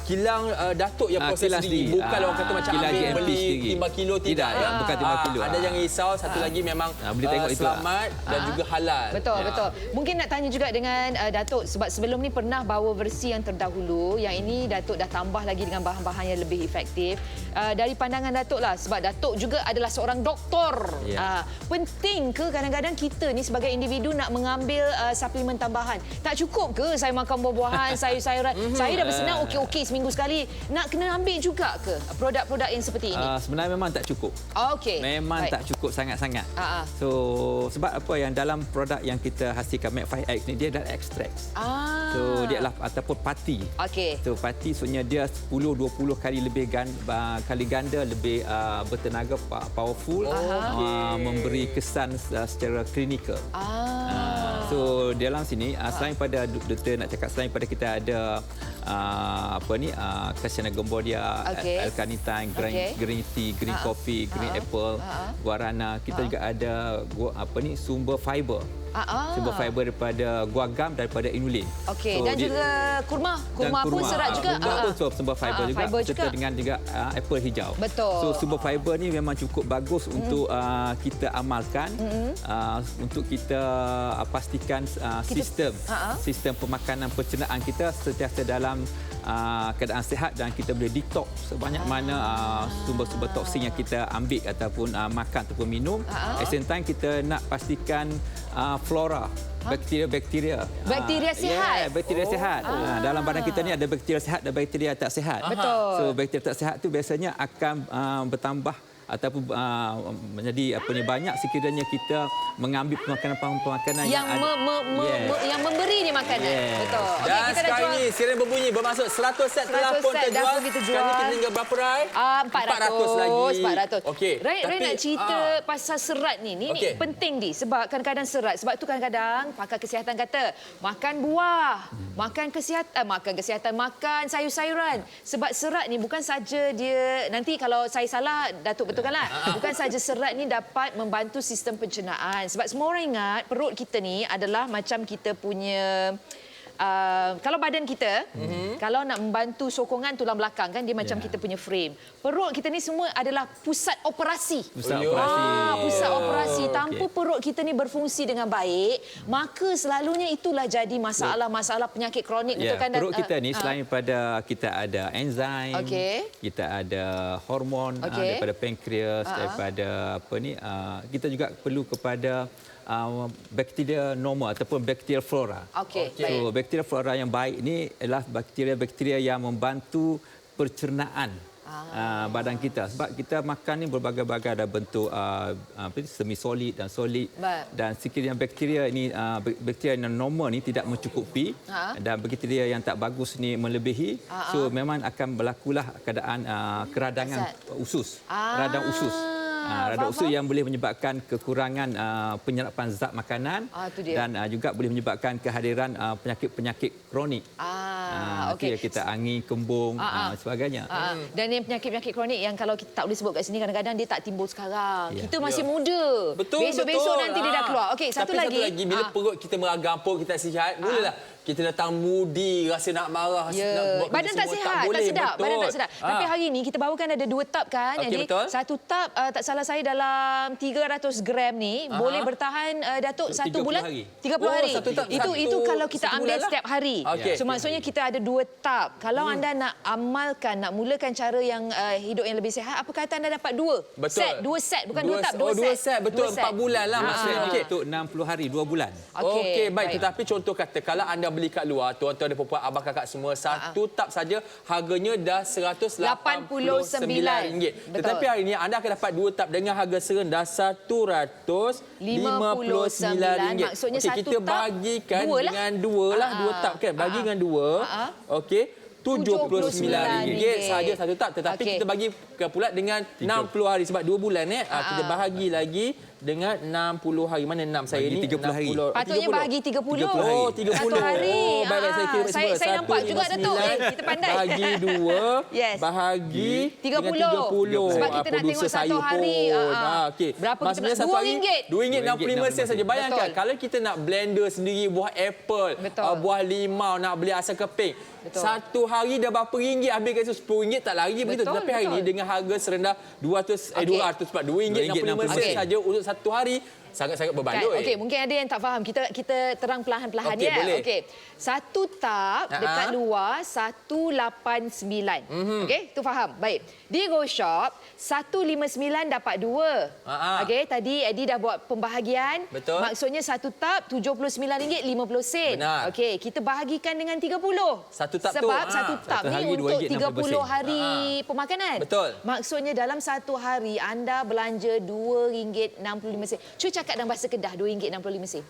kilang Datuk yang proses sendiri. Bukan orang kata macam ambil beli timba kilo, tidak. Bukan timba kilo. Ada yang risau, satu lagi memang selamat dan juga halal. Betul. Mungkin nak tanya juga dengan Datuk sebab sebelum ni pernah bawa versi yang terdahulu. Yang ini Datuk dah tambah lagi dengan bahan-bahan yang lebih efektif. Dari pandangan Datuk lah, sebab Datuk juga adalah seorang doktor. Penting ke kadang-kadang kita ni sebagai individu nak mengambil suplemen tambahan? Tak cukup ke saya makan buah-buahan, sayur-sayuran? Saya dah bersenam okey seminggu sekali. Nak kena ambil juga ke produk-produk yang seperti ini? Sebenarnya memang tak cukup. Memang tak cukup sangat-sangat. So sebab apa yang dalam produk yang kita hasilkan Mac 5X ni dia adalah extract. So dia adalah ataupun pati. So pati sebenarnya dia 10-20 kali lebih kali ganda lebih bertenaga, powerful, memberi kesan secara klinikal. So dalam sini selain pada doktor nak cakap, selain pada kita ada Cassiana Gombodia, L-carnitine, green tea, green coffee, green apple, guarana, kita juga ada sumber fiber. Sumber fiber daripada guagam, daripada inulin. Okey, dan juga kurma. Kurma pun serat juga. Kurma pun sumber fiber juga. Fiber Serta dengan juga apple hijau. Betul. So sumber fiber ni memang cukup bagus untuk kita amalkan, untuk kita pastikan sistem pemakanan pencernaan kita sentiasa dalam keadaan sihat dan kita boleh detox sebanyak mana sumber-sumber toksin yang kita ambil ataupun makan ataupun minum. At the same time kita nak pastikan flora, bakteria sihat. Bakteria sihat. Dalam badan kita ni ada bakteria sihat dan bakteria tak sihat. Betul. So bakteria tak sihat tu biasanya akan bertambah ataupun menjadi banyak sekiranya kita mengambil pemakanan yang yang memberi ni makanan. Betul. Dan okay, sekarang ini siren berbunyi bermaksud 100 set telah pun terjual. Sekarang ni kita tinggal berapa, Rai? 400 lagi. 400. Okey. Rai nak cerita pasal serat ni. Ni penting di sebab kadang-kadang serat. Sebab tu kadang-kadang pakar kesihatan kata makan buah, makan sayur-sayuran. Sebab serat ni bukan saja dia, nanti kalau saya salah Datuk betulkanlah. Bukan saja serat ni dapat membantu sistem pencernaan. Sebab semua orang ingat perut kita ni adalah macam kita punya kalau badan kita, kalau nak membantu sokongan tulang belakang kan dia macam kita punya frame. Perut kita ni semua adalah pusat operasi. Pusat operasi. Tanpa perut kita ni berfungsi dengan baik, maka selalunya itulah jadi masalah-masalah penyakit kronik. Betul kan? Perut kita ni selain pada kita ada enzim, kita ada hormon daripada pankreas, daripada kita juga perlu kepada bakteria normal ataupun bakteria flora. So bakteria flora yang baik ini adalah bakteria-bakteria yang membantu pencernaan badan kita. Sebab kita makan ni berbagai-bagai, ada bentuk semi solid dan solid. Dan sekiranya bakteria ini bakteria yang normal ni tidak mencukupi dan bakteria yang tak bagus ni melebihi, so memang akan berlakulah keadaan keradangan usus, radang usus. Radang usus yang boleh menyebabkan kekurangan penyerapan zat makanan dan juga boleh menyebabkan kehadiran penyakit-penyakit kronik. Itu yang kita angin, kembung, sebagainya. Dan yang penyakit-penyakit kronik yang kalau kita tak boleh sebut kat sini kadang-kadang dia tak timbul sekarang. Kita masih muda. Besok-besok nanti dia dah keluar. Okey, satu lagi bila perut kita meragam, perut kita sihat, mulalah kita datang moody, rasa nak marah, nak buat badan tak sihat, tak sedap. Badan tak sedap. Tapi hari ini kita bawakan ada 2 tab kan. Jadi satu tab tak salah saya dalam 300 gram ni boleh bertahan Datuk 1 bulan 30 hari. Itu kalau kita ambil setiap hari. So maksudnya kita ada 2 tab. Kalau anda nak amalkan, nak mulakan cara yang hidup yang lebih sihat, apa kata anda dapat 2 set, 2 set bukan 2 tab, 2 set. Betul, 4 bulan lah maksudnya. Untuk 60 hari, 2 bulan. Okey, baik. Tetapi contoh kata kalau anda beli kat luar, tuan-tuan dan puan-puan, abang kakak semua, satu tab saja harganya dah RM189. Tetapi hari ini anda akan dapat 2 tab dengan harga serendah RM159. Maksudnya satu kita bagikan dengan 2 lah, 2 tab kan. Bagi dengan 2. Okey. RM79 sahaja satu tab, tetapi kita bagi pula dengan 60 hari sebab 2 bulan kita bahagi lagi dengan 60 hari. Mana 6 saya ni? 30 hari. Patutnya bahagi 30. 30 hari. Baik, saya nampak juga Datuk. Kita pandai. Bahagi 2, bahagi 30. Sebab kita nak tengok satu hari. Berapa kita nak? RM2.65 saja. Bayangkan kalau kita nak blender sendiri buah apple, buah limau, nak beli asam keping. Satu hari dah berapa ringgit, habis kat situ RM10 tak lari begitu. Tapi hari ini dengan harga serendah RM265 saja untuk satu hari, sangat-sangat berbaloi. Okey, mungkin ada yang tak faham. Kita terang perlahan-perlahan ya. Okey. Satu tab dekat luar RM189. Okey, tu faham. Baik. Di Go Shop RM159 dapat 2. Okey, tadi Eddie dah buat pembahagian. Betul. Maksudnya satu tab RM79.50. Benar. Okey, kita bahagikan dengan 30. Satu tab sebab satu tab ni untuk 30 hari pemakanan. Betul. Maksudnya dalam satu hari anda belanja RM2.65. Cuba cakap dalam bahasa Kedah RM2.65.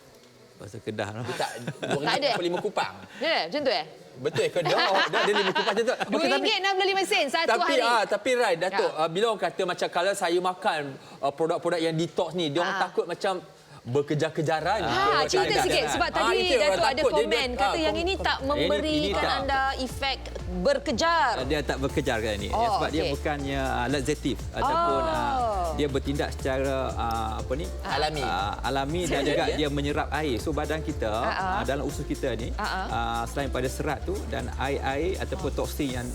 Bahasa Kedah lah. Tak ada. RM5 kupang. Ya, macam tu Betul Kedah. Dah ada 5 kupang macam tu. RM2.65 satu hari. Tapi Rai, Datuk, bila orang kata macam kalau saya makan produk-produk yang detox ni, dia orang takut macam berkejar-kejaran. Cerita sikit sebab tadi itu yang Datuk ada takut. komen kata yang ini tak memberikan tak. anda efek berkejar. Dia tak berkejar kan ni. Sebab dia bukannya laxatif ataupun dia bertindak secara alami dan juga dia menyerap air. So badan kita dalam usus kita ni selain pada serat tu dan air ataupun toksin yang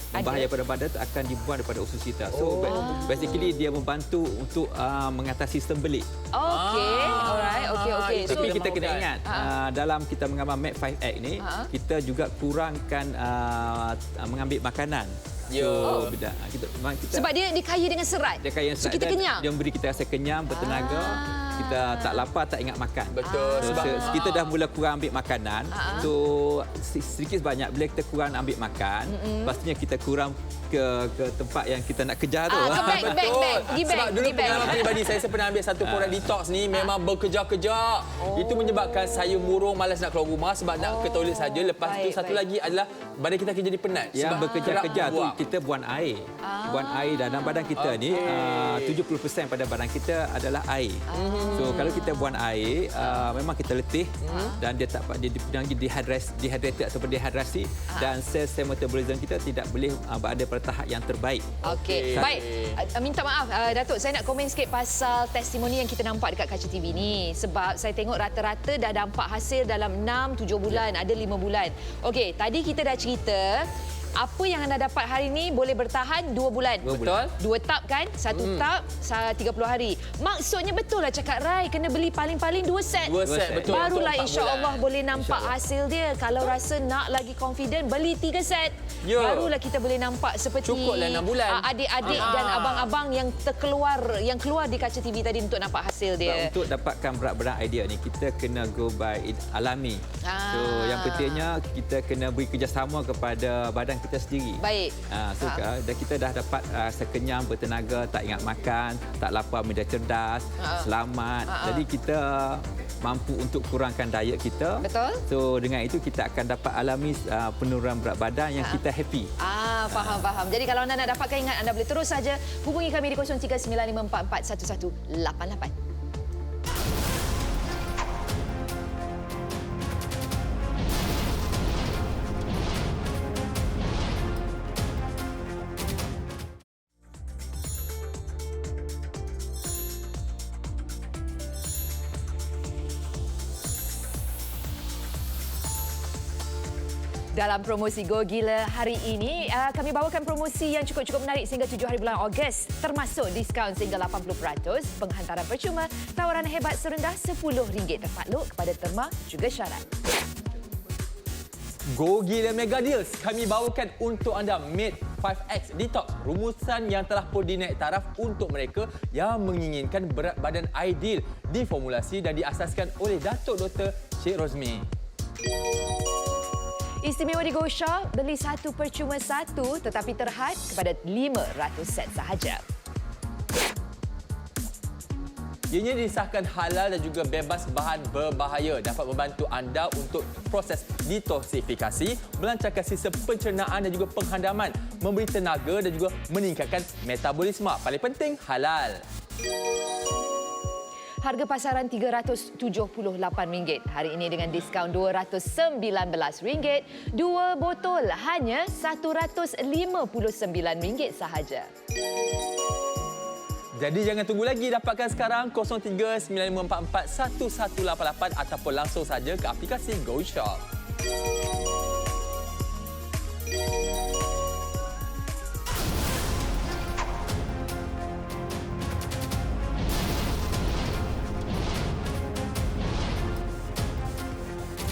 berbahaya pada badan tu akan dibuang daripada usus kita. So basically dia membantu untuk mengatasi sembelit. Okey, alright. Okey. Tapi kita kena ingat dalam kita mengamal MAC 5X ni kita juga kurangkan mengambil makanan. So, kita sebab dia kaya dengan serat. Dia kaya so kita kenyang. Dia memberi kita rasa kenyang, bertenaga. Kita tak lapar, tak ingat makan. Betul. Sebab kita dah mula kurang ambil makanan. So sedikit sebanyak bila kita kurang ambil makan, pastinya kita kurang ke tempat yang kita nak kejar tu. Sebab dulu pengalaman peribadi saya pernah ambil satu produk detox ni memang berkejar-kejar. Itu menyebabkan saya murung, malas nak keluar rumah sebab nak ke toilet saja. Lepas tu satu lagi adalah badan kita akan jadi penat. Yang sebab berkejar-kejar tu kita buang air. Buang air dalam badan kita ni 70% pada badan kita adalah air. So kalau kita buang air memang kita letih dan dia tak dia dehydrated ataupun dehidrasi dan sel metabolism kita tidak boleh berada pada tahap yang terbaik. Okey. Baik. Minta maaf Datuk, saya nak komen sikit pasal testimoni yang kita nampak dekat Kaca TV ni sebab saya tengok rata-rata dah nampak hasil dalam 6-7 bulan, ada 5 bulan. Okey, tadi kita dah cerita apa yang anda dapat hari ini boleh bertahan 2 bulan. Betul. 2 tap kan? 1 tap 30 hari. Maksudnya betul lah cakap Rai, kena beli paling-paling 2 set. 2 set, betul. Barulah insya-Allah boleh nampak hasil dia. Kalau rasa nak lagi confident, beli 3 set. Barulah kita boleh nampak seperti cukuplah 6 bulan. Adik-adik dan abang-abang yang keluar di Kaca TV tadi untuk nampak hasil dia. Untuk dapatkan berat-berat idea ni kita kena go by alami. So yang pentingnya kita kena beri kerjasama kepada badan kita sendiri. Baik. Dan kita dah dapat sekenyang, bertenaga, tak ingat makan, tak lapar, mudah cerdas, selamat. Jadi kita mampu untuk kurangkan diet kita. Betul. So dengan itu kita akan dapat alami penurunan berat badan yang kita happy. Faham. Jadi kalau anda nak dapatkan, ingat anda boleh terus saja hubungi kami di 0395441188. Dalam promosi Go Gila hari ini, kami bawakan promosi yang cukup menarik sehingga 7 hari bulan Ogos, termasuk diskaun sehingga 80%, penghantaran percuma, tawaran hebat serendah RM10 tertakluk kepada terma juga syarat. Go Gila Mega Deals, kami bawakan untuk anda Mate 5X Detox, rumusan yang telah pun dinaik taraf untuk mereka yang menginginkan berat badan ideal, diformulasi dan diasaskan oleh Datuk Dr. Sheikh Rozmi. Istimewa di Go Shop, beli 1 percuma 1 tetapi terhad kepada 500 set sahaja. Ianya disahkan halal dan juga bebas bahan berbahaya, dapat membantu anda untuk proses detoksifikasi, melancarkan sistem pencernaan dan juga penghandaman, memberi tenaga dan juga meningkatkan metabolisme. Paling penting, halal. Harga pasaran RM378. Hari ini dengan diskaun RM219. 2 botol hanya RM159 sahaja. Jadi jangan tunggu lagi, dapatkan sekarang 0395441188 ataupun langsung saja ke aplikasi Go Shop.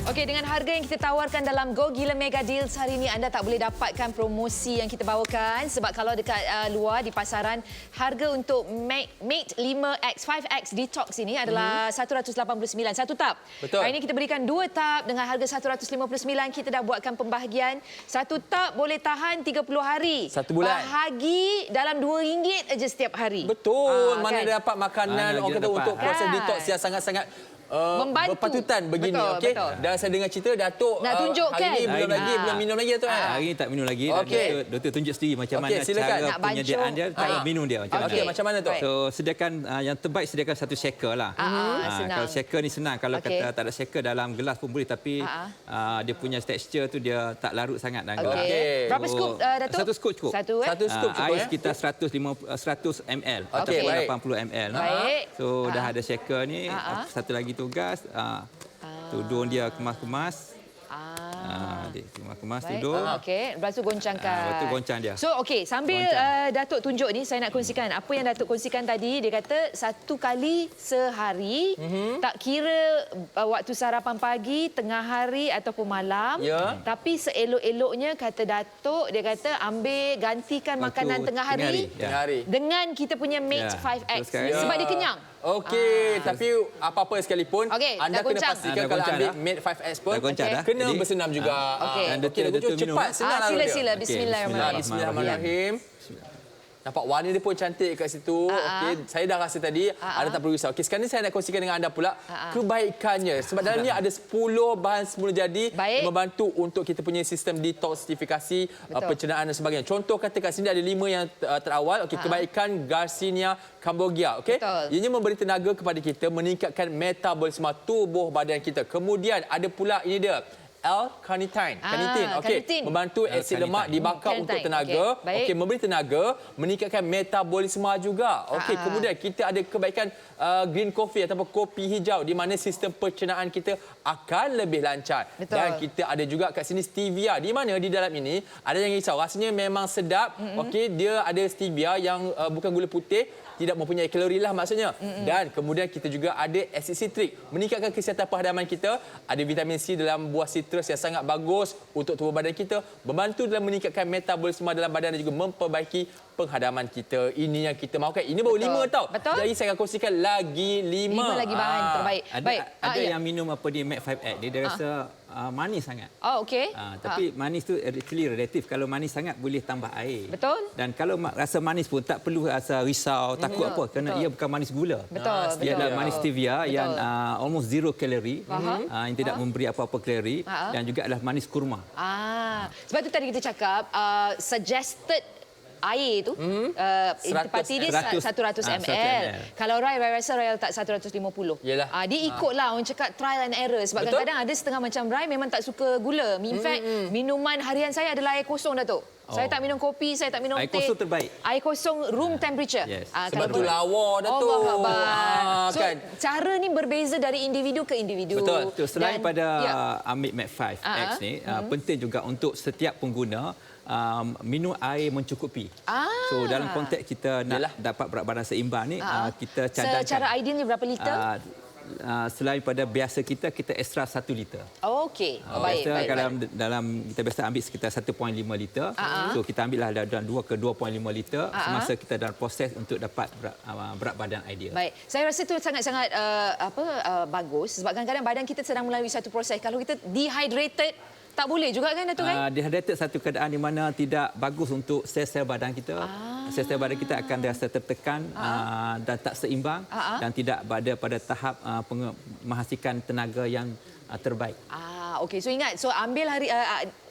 Okey, dengan harga yang kita tawarkan dalam Go Gila Mega Deals hari ini, anda tak boleh dapatkan promosi yang kita bawakan sebab kalau dekat luar di pasaran, harga untuk Mate 5X 5X Detox ini adalah RM189 satu tap. Betul. Hari ini kita berikan 2 tap dengan harga RM159. Kita dah buatkan pembahagian. 1 tap boleh tahan 30 hari. 1 bulan. Bahagi dalam RM2 aja setiap hari. Betul. Mana kan? dia dapat makanan orang kata untuk proses detox yang sangat-sangat membantu. berpatutan begini. Betul, Okey. betul. Dan saya dengar cerita Datuk Nak tunjukkan. hari ni belum minum lagi Datuk. Hari ini tak minum lagi. Okey. Doktor tunjuk sendiri macam Okey, mana silakan. cara Nak penyediaan bancung. dia, cara minum dia macam Okey, mana. macam mana tu? Baik. So sediakan yang terbaik sediakan satu shaker lah. Senang. Kalau shaker ni senang. Kalau Okey. kata tak ada shaker dalam gelas pun boleh, tapi dia punya tekstur tu dia tak larut sangat dalam gelas. Okey. Berapa scoop, Datuk? Satu scoop cukup. Satu, Satu scoop cukup, Air ya? sekitar 100 ml Okey, ataupun baik. 80 ml. Baik. So dah ada shaker ni, satu lagi tugas tudung dia kemas-kemas. Dia kemas-kemas Baik. tudung. Okey, lepas tu goncangkan. Lepas tu goncang dia. So okey, sambil Datuk tunjuk ni, saya nak kongsikan apa yang Datuk kongsikan tadi. Dia kata 1 kali sehari, tak kira waktu sarapan pagi, tengah hari ataupun malam. Ya. Tapi seelok-eloknya kata Datuk, dia kata ambil gantikan makanan tengah hari, Tengah hari. dengan kita punya Mate Ya. 5X Terus sekarang- sebab dia kenyang. Okey, tapi apa-apa sekalipun Okey, anda dah kena goncang. pastikan Dah kalau goncang ambil dah. Mate 5S pun Dah goncang dah. kena Jadi- bersenam juga. Okey. Dan Okey, Datuk cepat minum. senang lah dia. Sila-sila. Okey, Bismillahirrahmanirrahim. Bismillahirrahmanirrahim. Nampak warna dia pun cantik kat situ. Okey, saya dah rasa tadi anda tak perlu risau. Okey, sekarang ni saya nak kongsikan dengan anda pula kebaikannya. Sebab dalam ni ada 10 bahan semula jadi Baik. yang membantu untuk kita punya sistem detoksifikasi, pencernaan dan sebagainya. Contoh kata kat sini ada 5 yang terawal. Okey, kebaikan Garcinia cambogia. Okey. Betul. Ianya memberi tenaga kepada kita, meningkatkan metabolisme tubuh badan kita. Kemudian ada pula ini dia. L-carnitine. Carnitin. Okey. carnitin. Membantu asid lemak dibakar untuk Carnitin. tenaga. Okey, baik. Okey, memberi tenaga, meningkatkan metabolisme juga. Okey, kemudian kita ada kebaikan green coffee ataupun kopi hijau di mana sistem pencernaan kita akan lebih lancar. Betul. Dan kita ada juga kat sini stevia di mana di dalam ini ada yang risau rasanya memang sedap. Okey, dia ada stevia yang bukan gula putih, tidak mempunyai kalori lah maksudnya. Dan kemudian kita juga ada asid sitrik, meningkatkan kesihatan perhadaman kita. Ada vitamin C dalam buah sitrus yang sangat bagus untuk tubuh badan kita, membantu dalam meningkatkan metabolisme dalam badan dan juga memperbaiki penghadaman kita. Ini yang kita mahukan. Ini baru 5 tau. Betul. Jadi saya akan kongsikan lagi 5. 5 lagi bahan terbaik. Baik. Ada Ya. yang minum apa di Mac 5X, dia rasa manis sangat. Oh, okey. Tapi manis tu actually relatif. Kalau manis sangat boleh tambah air. Betul. Dan kalau rasa manis pun tak perlu rasa risau, takut apa kerana ia bukan manis gula. Betul, Ia adalah manis stevia Betul. yang almost zero kalori, yang tidak memberi apa-apa kalori dan juga adalah manis kurma. Sebab tu tadi kita cakap suggested air tu intipati dia 100 ml. 100 ml. Kalau Rai rasa Rai letak 150. Yalah. Dia ikutlah orang cakap trial and error sebab Betul. kadang-kadang ada setengah macam Rai memang tak suka gula. In fact, minuman harian saya adalah air kosong Datuk. Saya tak minum kopi, saya tak minum Air teh. kosong terbaik. Air kosong room temperature. Yes. Sebab tu lawa dah tu. Allah Akbar. So, kan? cara ni berbeza dari individu ke individu. Betul. Betul. Selain Dan- pada ya. Amik Mac 5X ni, penting juga untuk setiap pengguna minum air mencukupi. So dalam konteks kita nak dapat berat badan seimbang ni, kita cadangkan. Secara idealnya berapa liter? Selain pada biasa kita ekstra 1 liter. Okey. Baik, Biasa baik, dalam kita biasa ambil sekitar 1.5 liter. So kita ambillah dalam 2 ke 2.5 liter semasa kita dalam proses untuk dapat berat badan ideal. Baik. Saya rasa itu sangat-sangat bagus sebab kadang-kadang badan kita sedang melalui satu proses. Kalau kita dehydrated, tak boleh juga kan Datuk kan? Dehydrated satu keadaan di mana tidak bagus untuk sel-sel badan kita. Sel-sel badan kita akan rasa tertekan dan tak seimbang dan tidak berada pada tahap menghasilkan tenaga yang terbaik. Okey. So ingat, ambil hari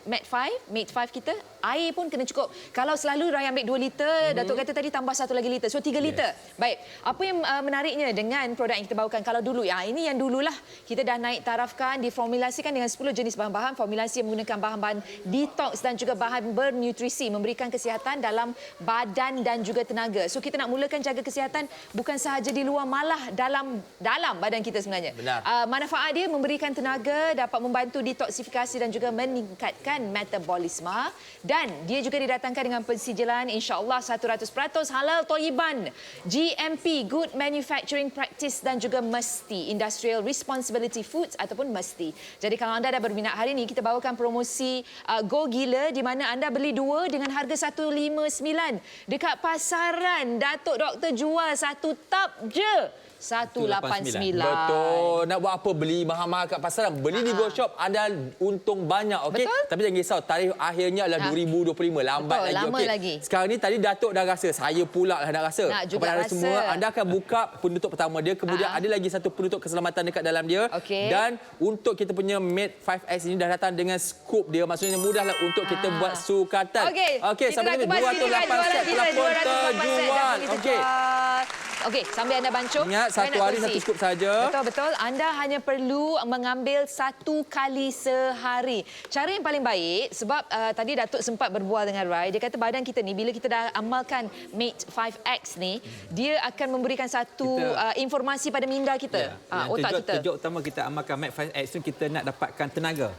Mate 5 kita, air pun kena cukup. Kalau selalu Rai ambil 2 liter, Datuk kata tadi tambah 1 lagi liter. So 3 liter. Baik. Apa yang menariknya dengan produk yang kita bawakan? Kalau dulu, ini yang dululah. Kita dah naik tarafkan, diformulasikan dengan 10 jenis bahan-bahan. Formulasi yang menggunakan bahan-bahan detox dan juga bahan bernutrisi. Memberikan kesihatan dalam badan dan juga tenaga. So kita nak mulakan jaga kesihatan bukan sahaja di luar, malah dalam badan kita sebenarnya. Benar. Manfaat dia memberikan tenaga, dapat membantu detoksifikasi dan juga meningkatkan metabolisme, dan dia juga didatangkan dengan pensijilan insya-Allah 100% halal Thayyiban, GMP Good Manufacturing Practice dan juga MESTI Industrial Responsibility Foods ataupun MESTI. Jadi kalau anda dah berminat, hari ini kita bawakan promosi Go Gila di mana anda beli 2 dengan harga 159 dekat pasaran. Datuk Doktor jual 1 tub je 189. Betul. Nak buat apa? Beli mahal-mahal kat pasaran. Beli di Go Shop anda untung banyak. Okey. Betul. Tapi jangan risau. Tarikh akhirnya adalah 2025. Lambat Betul, lagi. lama Okey. lagi. Sekarang ni tadi Datuk dah rasa. Saya pula lah nak rasa. Nak juga kepada anda rasa. semua, anda akan buka penutup pertama dia. Kemudian ada lagi satu penutup keselamatan dekat dalam dia. Okey. Dan untuk kita punya Mate 5X ini dah datang dengan skop dia. Maksudnya mudahlah untuk kita buat sukatan. Okey. Okey, Kita sampai dah ni kemas 208 set pelapon terjual. Okey. Okey, sambil anda bancung. Ingat, saya satu nak hari kongsi. satu skop saja. Betul-betul. Anda hanya perlu mengambil 1 kali sehari. Cara yang paling baik, sebab tadi Datuk sempat berbual dengan Rai, dia kata badan kita ni, bila kita dah amalkan Mate 5X ni, dia akan memberikan satu informasi pada minda kita, otak kita. Tujuan utama kita amalkan Mate 5X tu, kita nak dapatkan tenaga.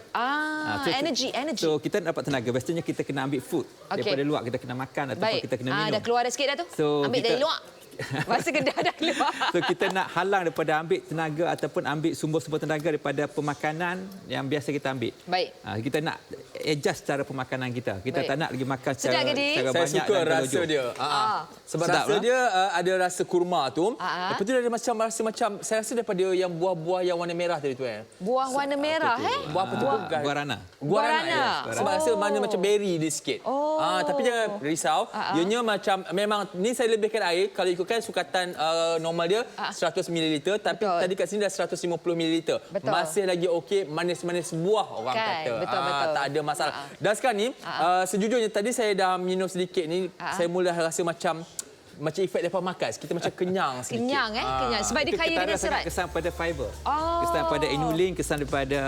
Energy. So, kita nak dapat tenaga. Pastinya kita kena ambil food. Daripada luar, kita kena makan ataupun kita kena minum. Dah keluar dah sikit dah tu. So, ambil dari luar. Masa kedah dah keluar. So kita nak halang daripada ambil tenaga ataupun ambil sumber-sumber tenaga daripada pemakanan yang biasa kita ambil. Baik. Kita nak adjust cara pemakanan kita. Kita tak nak lagi makan secara Sedap, banyak. Saya suka rasa dia. Sebab Sedap rasa lah. dia ada rasa kurma tu. Lepas tu dia ada macam saya rasa daripada yang buah-buah yang warna merah tadi tu. Buah warna merah Buah apa tu? Guarana. Guarana. Sebab rasa mana macam berry dia sikit. Tapi jangan risau. Ianya macam memang ni saya lebihkan air kalau ikutkan sukatan normal dia 100 ml tapi tadi kat sini dah 150 ml. Masih lagi okey, manis-manis buah orang kata. Betul. Tak ada masalah. Dan sekarang ni sejujurnya tadi saya dah minum sedikit ni saya mula rasa macam efek lepas makan. Kita macam kenyang sedikit. Kenyang. Sebab dia kaya dengan serat. Kesan pada fiber. Kesan pada inulin, kesan daripada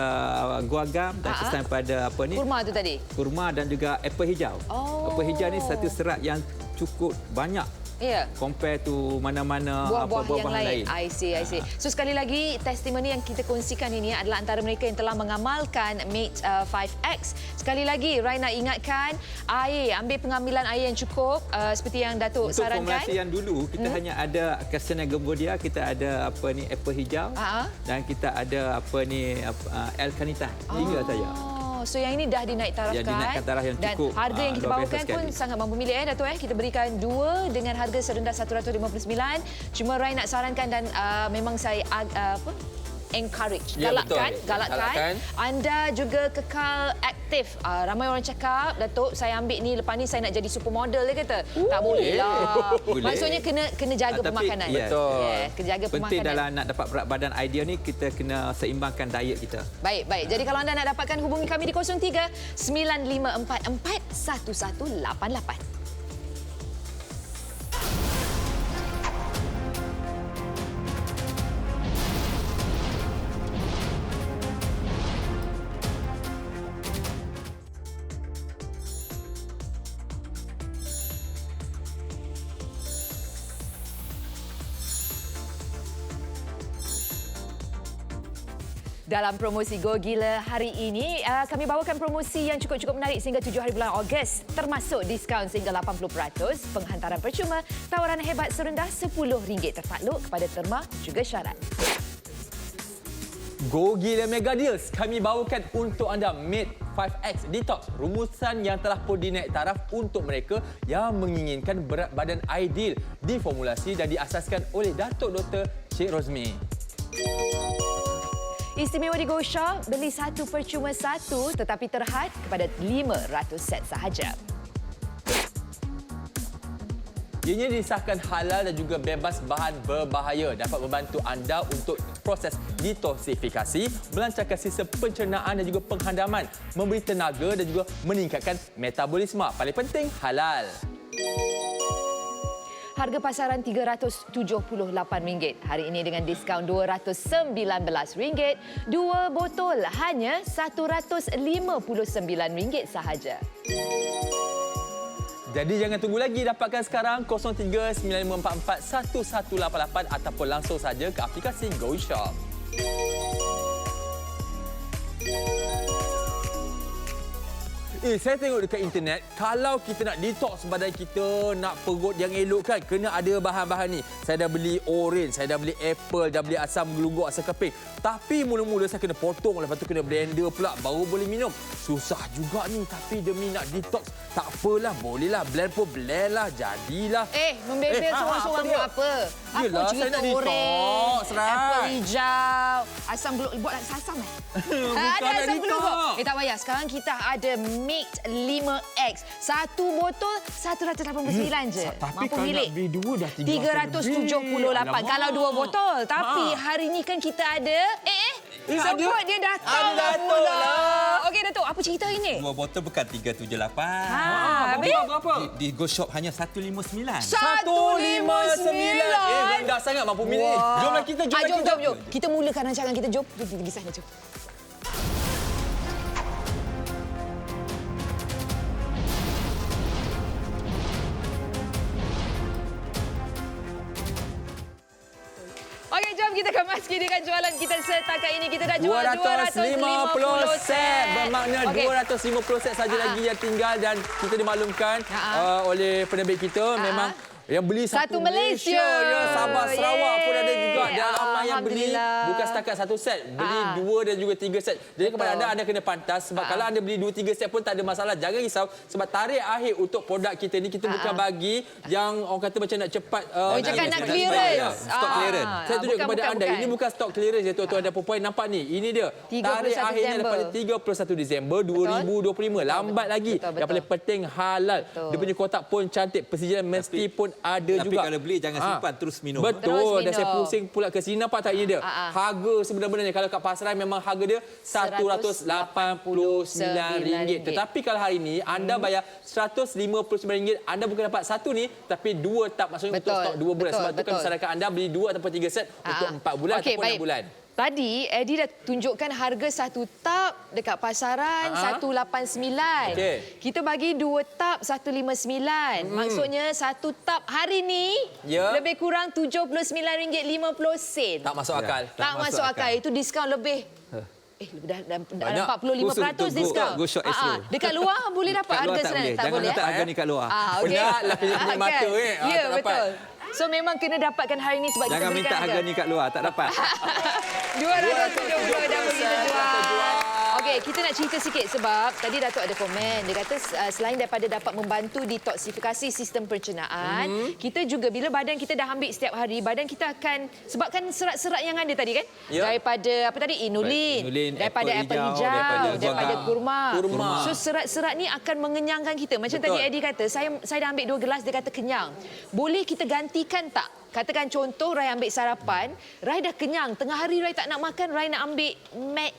guagam dan kesan pada apa ni? Kurma tu tadi. Kurma dan juga apple hijau. Apple hijau ni satu serat yang cukup banyak. Ya. Compare to mana-mana buah-buah yang lain. lain. I see. So sekali lagi, testimoni yang kita kongsikan ini adalah antara mereka yang telah mengamalkan Mate 5X. Sekali lagi, Rai nak ingatkan, ambil pengambilan air yang cukup seperti yang Datuk Untuk sarankan. formulasi yang dulu, kita hanya ada Castanea gembodia, kita ada apple hijau dan kita ada L-carnitine. 3 saja. So yang ini dah dinaik tarafkan. Yang dinaikkan taraf yang cukup. Dan harga yang kita bawakan pun sekali. sangat mampu milik Datuk. Kita berikan 2 dengan harga serendah 159. Cuma Rai nak sarankan dan memang saya encourage, galakkan anda juga kekal aktif. Ramai orang cakap, Datuk, saya ambil ni, lepas ni saya nak jadi supermodel, dia kata. Tak boleh lah. Maksudnya kena jaga pemakanan. Betul. Jaga pemakanan. Penting dalam nak dapat berat badan ideal ni, kita kena seimbangkan diet kita. Baik. Jadi kalau anda nak dapatkan, hubungi kami di 03 9544 1188. Dalam promosi Go Gila hari ini, kami bawakan promosi yang cukup menarik sehingga 7 hari bulan Ogos, termasuk diskaun sehingga 80%, penghantaran percuma, tawaran hebat serendah RM10 tertakluk kepada terma juga syarat. Go Gila Mega Deals, kami bawakan untuk anda Mate 5X Detox, rumusan yang telah pun dinaik taraf untuk mereka yang menginginkan berat badan ideal, diformulasi dan diasaskan oleh Datuk Dr. Cik Rozmi. Istimewa di Go Shop, beli 1 percuma 1 tetapi terhad kepada 500 set sahaja. Ianya disahkan halal dan juga bebas bahan berbahaya, dapat membantu anda untuk proses detoksifikasi, melancarkan sistem pencernaan dan juga penghandaman, memberi tenaga dan juga meningkatkan metabolisme. Paling penting, halal. Harga pasaran RM378. Hari ini dengan diskaun RM219. 2 botol hanya RM159 sahaja. Jadi jangan tunggu lagi, dapatkan sekarang 0395441188 ataupun langsung saja ke aplikasi Go Shop. Saya tengok dekat internet, kalau kita nak detox badan kita, nak perut yang elok kan, kena ada bahan-bahan ni. Saya dah beli orange, saya dah beli apple, dah beli asam geluguk, asam keping. Tapi mula-mula saya kena potong, lepas tu kena blender pula, baru boleh minum. Susah juga ni, tapi demi nak detox, tak apalah, bolehlah. Blend pun blend lah, jadilah. Membebel seorang-seorang buat apa? Apa Yelah, saya cerita nak detox, orange, Rai. apple hijau, asam geluguk. Buat asam Bukan ada nak asam geluguk. detox. Tak payah. Sekarang kita ada Mate 5X. Satu botol 189 je. Tapi Mampu kalau milik. nak beli dua dah 378 kalau dua botol. Tapi hari ni kan kita ada sebut dia datang pula. Okey Datuk, apa cerita hari ni? Dua botol bukan 378. Habis? Berapa? Di Go Shop hanya 159. 159. Rendah sangat mampu milih. Jomlah kita, Jom. Kita mulakan rancangan kita. Jom. Jom pergi sana, jom. Okey, jom kita kemaski dengan jualan kita setakat ini. Kita dah jual 250 set. Bermakna Okey. 250 set saja lagi yang tinggal dan kita dimaklumkan oleh penerbit kita memang yang beli Satu satu Malaysia. Ya, Sabah, Sarawak pun ada juga. Yeay. Dan ramai yang beli Alhamdulillah. bukan setakat satu set. Beli dua dan juga tiga set. Jadi kepada anda kena pantas. Sebab kalau anda beli dua, tiga set pun tak ada masalah. Jangan risau. Sebab tarikh akhir untuk produk kita ni, kita bukan bagi yang orang kata macam nak cepat. cakap nak clearance. Stok clearance. Saya tunjuk kepada anda. Ini bukan stok clearance ya tuan-tuan dan puan-puan. Nampak ni. Ini dia. 31 Tarikh akhirnya Disember. daripada 31 Disember 2025. Lambat lagi. Betul. Yang paling penting halal. Betul. Dia punya kotak pun cantik. Persediaan mesti pun ada Tapi juga. kalau beli jangan simpan, terus minum. Betul. Dan minum. saya pusing pula ke sini. Nampak tak ini dia? Harga sebenarnya kalau kat pasaran memang harga dia RM189. Tetapi kalau hari ini anda bayar RM159, anda bukan dapat satu ni tapi dua tap, maksudnya untuk stok 2 bulan. Sebab tu kami sarankan anda beli 2 ataupun 3 set untuk 4 bulan ataupun 6 bulan. Tadi Eddie dah tunjukkan harga satu tub dekat pasaran 189. Okey. Kita bagi dua tub 159. Maksudnya satu tub hari ni lebih kurang RM79.50. Tak masuk akal. Tak masuk akal. Itu diskaun lebih. Dah 45% diskaun. Go Shop Astro. Dekat luar boleh dapat Kat luar harga tak senang. boleh. Tak Jangan boleh. letak harga ni kat luar. Okey. Penatlah punya mata Ya, tak dapat. betul. So memang kena dapatkan hari ni sebab Jangan kita minta berikan harga ni kat luar, tak dapat. 270 dah boleh kita jual. Okey, kita nak cerita sikit sebab tadi Datuk ada komen. Dia kata selain daripada dapat membantu detoksifikasi sistem pencernaan, kita juga bila badan kita dah ambil setiap hari, badan kita akan, sebabkan serat-serat yang ada tadi kan? Daripada apa tadi? Inulin, daripada apple hijau, daripada kurma. So serat-serat ni akan mengenyangkan kita. Macam tadi Eddie kata, saya dah ambil 2 gelas, dia kata kenyang. Boleh kita gantikan tak? Katakan contoh, Rai ambil sarapan, Rai dah kenyang. Tengah hari Rai tak nak makan, Rai nak ambil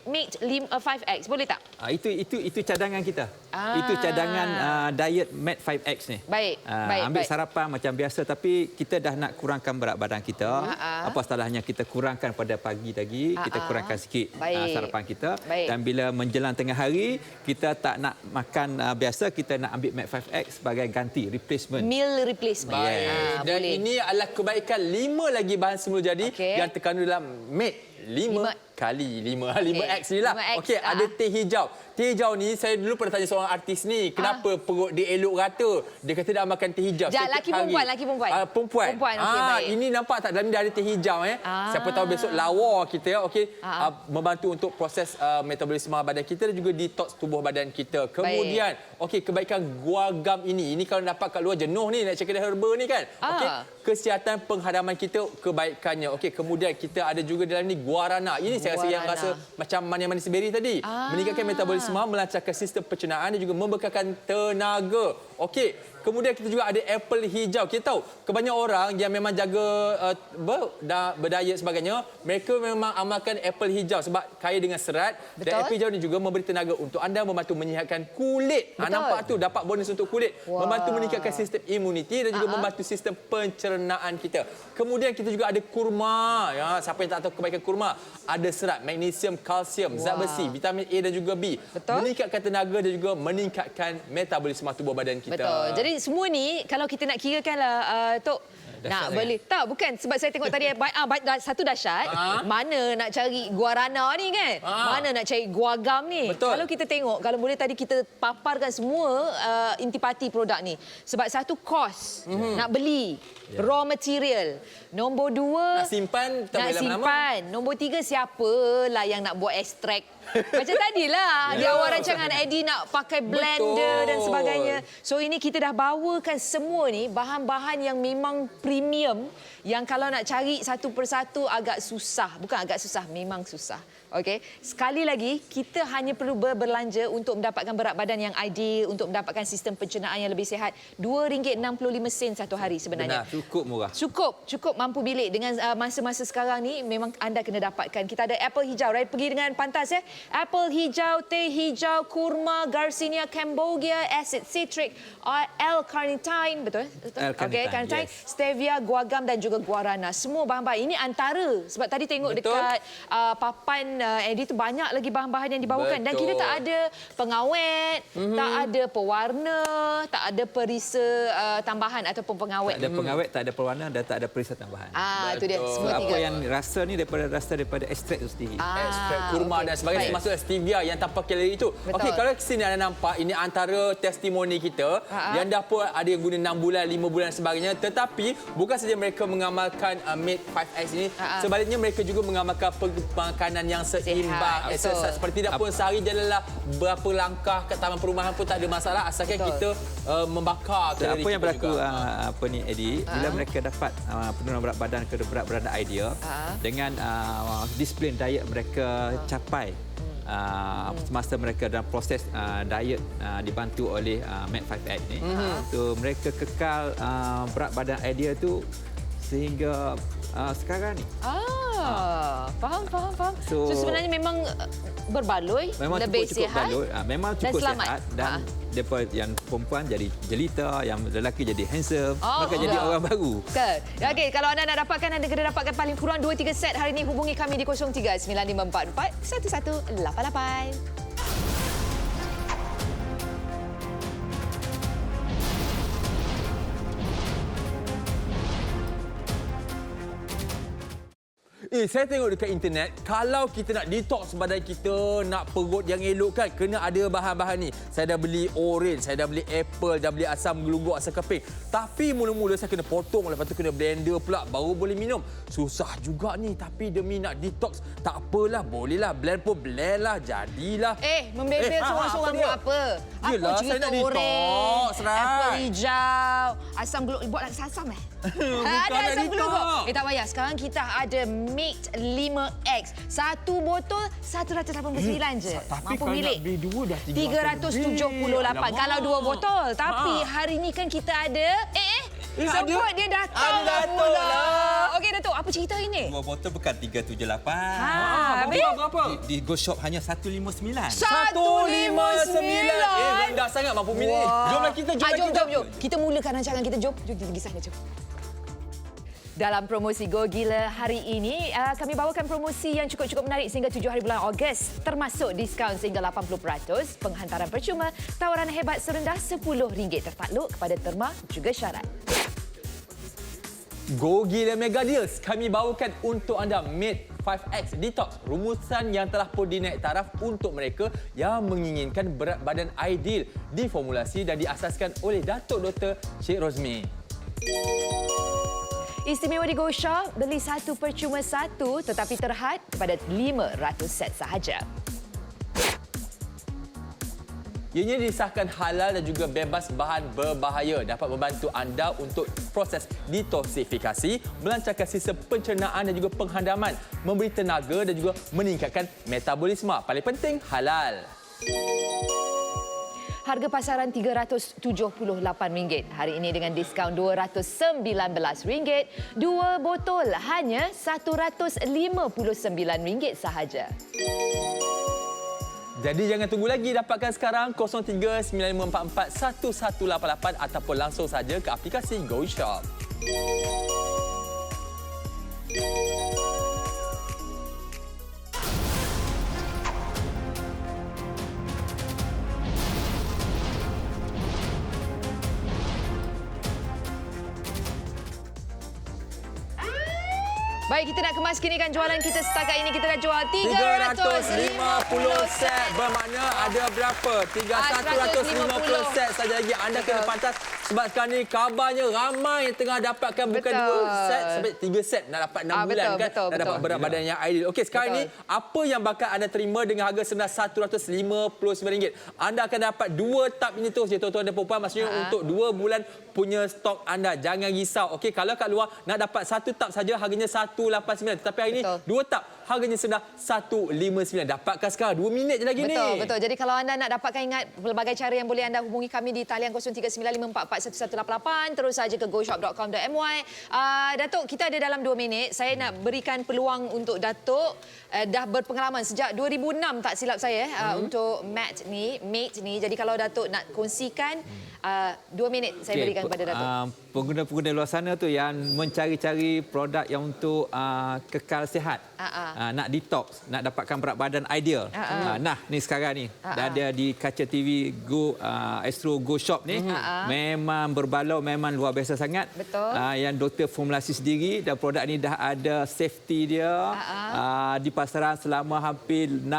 Mate 5X. Boleh tak? Itu cadangan kita. Itu cadangan diet Mate 5X ni. Baik. Ambil sarapan macam biasa tapi kita dah nak kurangkan berat badan kita. Apa salahnya kita kurangkan pada pagi lagi, kita kurangkan sikit sarapan kita. Dan bila menjelang tengah hari, kita tak nak makan biasa, kita nak ambil Mate 5X sebagai ganti, replacement. Meal replacement. Baik. Dan ini adalah kebaikan 5 lagi bahan semula jadi yang terkandung dalam Mate 5 kali 5X ni lah. Okey, ada teh hijau. Teh hijau ni saya dulu pernah tanya seorang artis ni, kenapa perut dia elok rata? Dia kata dia makan teh hijau setiap laki hari. perempuan. Perempuan. Okey, baik. Ini nampak tak dalam ni ada teh hijau Siapa tahu besok lawa kita membantu untuk proses metabolisme badan kita dan juga detox tubuh badan kita. Kemudian kebaikan guagam ini kalau dapat kat luar jenuh ni nak cek kedai herba ni kan. Kesihatan penghadaman kita kebaikannya. Kemudian kita ada juga dalam ni guarana. Ini saya rasa yang rasa macam manis-manis berry tadi. Meningkatkan metabolisme, melancarkan sistem pencernaan dan juga membekalkan tenaga. Kemudian kita juga ada apple hijau. Kita tahu kebanyakan orang yang memang jaga berdiet sebagainya, mereka memang amalkan apple hijau sebab kaya dengan serat. Dan apple hijau ni juga memberi tenaga untuk anda, membantu menyihatkan kulit. Nampak tu, dapat bonus untuk kulit. Membantu meningkatkan sistem imuniti dan juga membantu sistem pencernaan kita. Kemudian kita juga ada kurma. Siapa yang tak tahu kebaikan kurma? Ada serat, magnesium, kalsium, zat besi, vitamin A dan juga B. Meningkatkan tenaga dan juga meningkatkan metabolisme tubuh badan kita. Betul. Jadi semua ni kalau kita nak kirakan lah Tok, nak Dahsyat beli. Tak, bukan. Sebab saya tengok tadi satu dahsyat. Mana nak cari guarana ni kan? Mana nak cari guagam ni? Betul. Kalau kita tengok, kalau boleh tadi kita paparkan semua intipati produk ni. Sebab satu kos nak beli. Raw material. Nombor 2 Nak simpan, tak nak boleh lama-lama. simpan. Nombor 3 siapalah yang nak buat ekstrak. Macam tadilah di awal rancangan Eddie nak pakai blender dan sebagainya. So ini kita dah bawakan semua ni bahan-bahan yang memang premium yang kalau nak cari satu persatu agak susah. Bukan agak susah, memang susah. Okey, sekali lagi kita hanya perlu berbelanja untuk mendapatkan berat badan yang ideal, untuk mendapatkan sistem pencernaan yang lebih sihat. RM2.65 satu hari sebenarnya. Benar, cukup murah. Cukup mampu bilik dengan masa-masa sekarang ni memang anda kena dapatkan. Kita ada apple hijau, right? Pergi dengan pantas ya. Apple hijau, teh hijau, kurma, Garcinia Cambogia, acid citric, L-carnitine, betul? Okey, carnitine, yes. stevia, guagam dan juga guarana. Semua bahan-bahan ini antara sebab tadi tengok Betul. dekat papan Eddie tu banyak lagi bahan-bahan yang dibawakan dan kita tak ada pengawet, tak ada pewarna, tak ada perisa tambahan ataupun pengawet. Tak ada pengawet, tak ada perwarna dan tak ada perisa tambahan. Itu dia semua Apa tiga. yang rasa ni daripada ekstrak tu sendiri. Ekstrak kurma dan sebagainya, Baik. termasuk stevia yang tanpa kalori itu. Betul. Okey, kalau sini anda nampak ini antara testimoni kita yang dah pun ada yang guna 6 bulan, 5 bulan dan sebagainya, tetapi bukan saja mereka mengamalkan Mate 5X ini, sebaliknya mereka juga mengamalkan makanan yang seimbang, Sihat, betul. seperti tidak pun sehari jalanlah berapa langkah ke taman perumahan pun tak ada masalah asalkan Betul. kita membakar kalori Apa yang kita berlaku juga. apa ni Eddie, bila mereka dapat penurunan berat badan ke berat badan ideal dengan disiplin diet mereka capai semasa mereka dalam proses diet dibantu oleh Mate 5X ni. So mereka kekal berat badan ideal tu sehingga sekarang ni. Faham. So So, sebenarnya memang berbaloi, Memang lebih cukup sihat baloi, memang dan cukup selamat. sihat dan depa yang perempuan jadi jelita, yang lelaki jadi handsome, mereka jadi sudah. orang baru. Betul. Okey, kalau anda nak dapatkan, anda kena dapatkan paling kurang 2-3 set hari ini. Hubungi kami di 0395441188. Saya tengok dekat internet, kalau kita nak detox badan kita, nak perut yang elok kan, kena ada bahan-bahan ni. Saya dah beli orange, saya dah beli apple, dah beli asam geluguk, asam keping. Tapi mula-mula saya kena potong, lepas tu kena blender pula, baru boleh minum. Susah juga ni, tapi demi nak detox, tak apalah, bolehlah. Blend pun blend lah, jadilah. Membebel seorang-seorang apa buat dia? apa? Apa Yelah, saya cerita nak detox, orange, right. apple hijau, asam geluguk. Buat lagi asam Bukan ada nak asam geluguk. detox. Tak payah. Sekarang kita ada Mate 5X. Satu botol RM189 je. Tapi Mampu kalau milik. nak beli dua dah RM378 kalau dua botol. Tapi hari ni kan kita ada... Sebut dia Datuk. Ada Datuk lah. Okey Datuk, apa cerita hari ni? Dua botol bukan 378. Habis? Berapa? Di Go Shop hanya 159. 159. Rendah sangat mampu milih. Jomlah kita, Jom. Kita mulakan rancangan kita. Jom kita pergi sana, jom. Dalam promosi Go Gila hari ini, kami bawakan promosi yang cukup menarik sehingga 7 hari bulan Ogos, termasuk diskaun sehingga 80%, penghantaran percuma, tawaran hebat serendah RM10 tertakluk kepada terma juga syarat. Go Gila Mega Deals, kami bawakan untuk anda Mate 5X Detox, rumusan yang telah pun dinaik taraf untuk mereka yang menginginkan berat badan ideal, diformulasi dan diasaskan oleh Datuk Dr. Cik Rozmi. Istimewa di Go Shop, beli satu percuma satu tetapi terhad kepada 500 set sahaja. Ianya disahkan halal dan juga bebas bahan berbahaya, dapat membantu anda untuk proses detoksifikasi, melancarkan sistem pencernaan dan juga penghandaman, memberi tenaga dan juga meningkatkan metabolisme. Paling penting, halal. Harga pasaran RM378. Hari ini dengan diskaun RM219. Dua botol hanya RM159 sahaja. Jadi jangan tunggu lagi, dapatkan sekarang 0395441188 ataupun langsung saja ke aplikasi Go Shop. Baik, kita nak kemaskinikan jualan kita setakat ini. Kita dah jual 350 set. Bermakna ada berapa? 150 set saja lagi. Anda kena pantas sebab sekarang ni kabarnya ramai yang tengah dapatkan bukan 2 set sampai 3 set nak dapat 6 bulan kan. Nak dapat berat badan yang ideal. Okey, sekarang ni apa yang bakal anda terima dengan harga senilai RM159? Anda akan dapat 2 tab ini tu je tuan-tuan dan puan-puan, maksudnya untuk 2 bulan punya stok anda. Jangan risau. Okey, kalau kat luar nak dapat 1 tab saja harganya 189, tetapi hari ini 2 tab harganya sudah 159. Dapatkan sekarang 2 minit je lagi ni. Betul. Jadi kalau anda nak dapatkan, ingat pelbagai cara yang boleh anda hubungi kami di talian 0395441188, terus saja ke goshop.com.my. Datuk, kita ada dalam 2 minit. Saya nak berikan peluang untuk Datuk, dah berpengalaman sejak 2006 tak silap saya untuk Mate ni. Jadi kalau Datuk nak kongsikan 2 minit saya berikan kepada Datuk. Pengguna-pengguna luar sana tu yang mencari-cari produk yang untuk kekal sihat. Nak detox, nak dapatkan berat badan ideal. Nah, ni sekarang ni dah ada di kaca TV Astro Go Shop ni. Memang berbaloi, memang luar biasa sangat. Betul. Yang doktor formulasi sendiri dan produk ni dah ada safety dia di pasaran selama hampir 16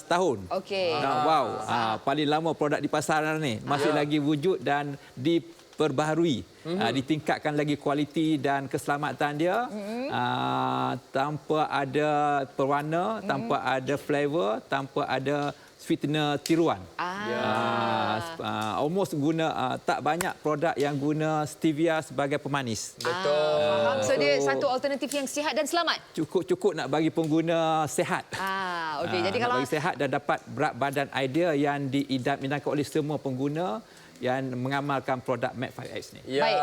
tahun. Okey. Wow, paling lama produk di pasaran ni masih lagi wujud dan diperbaharui. Ditingkatkan lagi kualiti dan keselamatan dia tanpa ada pewarna, tanpa ada flavor, tanpa ada sweetener tiruan. Almost guna tak banyak produk yang guna stevia sebagai pemanis. Betul. Faham. So dia satu alternatif yang sihat dan selamat. Cukup nak bagi pengguna sihat. Okey. Jadi kalau bagi sihat dan dapat berat badan ideal yang diidam-idamkan oleh semua pengguna yang mengamalkan produk Mate 5X ni. Baik.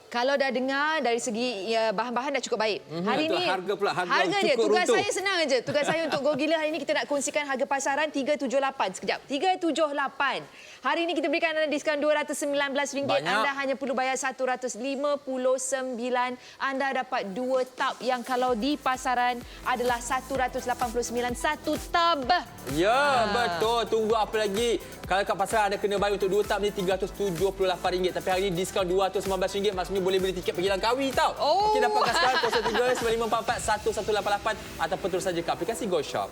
Kalau dah dengar dari segi bahan-bahan dah cukup baik. Hari ni harga pula harga dia cukup tugas runtuh. saya senang aja. Tugas saya untuk Go Gila hari ini kita nak kongsikan harga pasaran 378. Sekejap. 378. Hari ini kita berikan anda diskaun RM219. Anda hanya perlu bayar RM159. Anda dapat 2 tab yang kalau di pasaran adalah RM189 satu tab. Ya, betul. Tunggu apa lagi? Kalau kat pasaran anda kena bayar untuk 2 tab ni RM378. Tapi hari ini diskaun RM219. Maksudnya boleh beli tiket pergi Langkawi tau. Okey, dapatkan sekarang 0395441188 ataupun terus saja ke aplikasi Go Shop.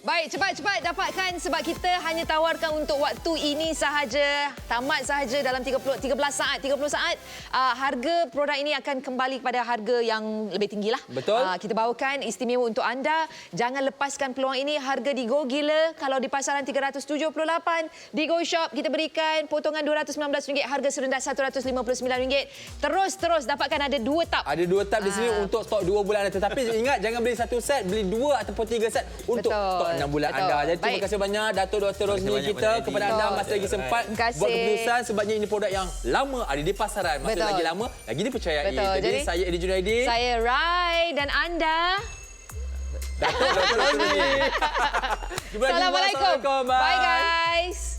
Baik, cepat-cepat dapatkan sebab kita hanya tawarkan untuk waktu ini sahaja. Tamat sahaja dalam 30 saat. Harga produk ini akan kembali kepada harga yang lebih tinggilah. Betul. Kita bawakan istimewa untuk anda. Jangan lepaskan peluang ini. Harga di Go Gila kalau di pasaran RM378, di Go Shop kita berikan potongan RM219, harga serendah RM159. Terus dapatkan ada 2 tab. Ada 2 tab di sini untuk stok 2 bulan anda. Tetapi ingat jangan beli 1 set, beli 2 ataupun 3 set untuk stok 6 bulan anda. Jadi terima kasih banyak Datuk Dr. Rosni kita kepada anda masih lagi sempat buat keputusan sebabnya ini produk yang lama ada di pasaran. Maksudnya lagi lama, lagi dipercayai. Jadi saya Eddie Junaidi. Saya Rai dan anda Datuk Dr. Rosni. Assalamualaikum. Bye guys.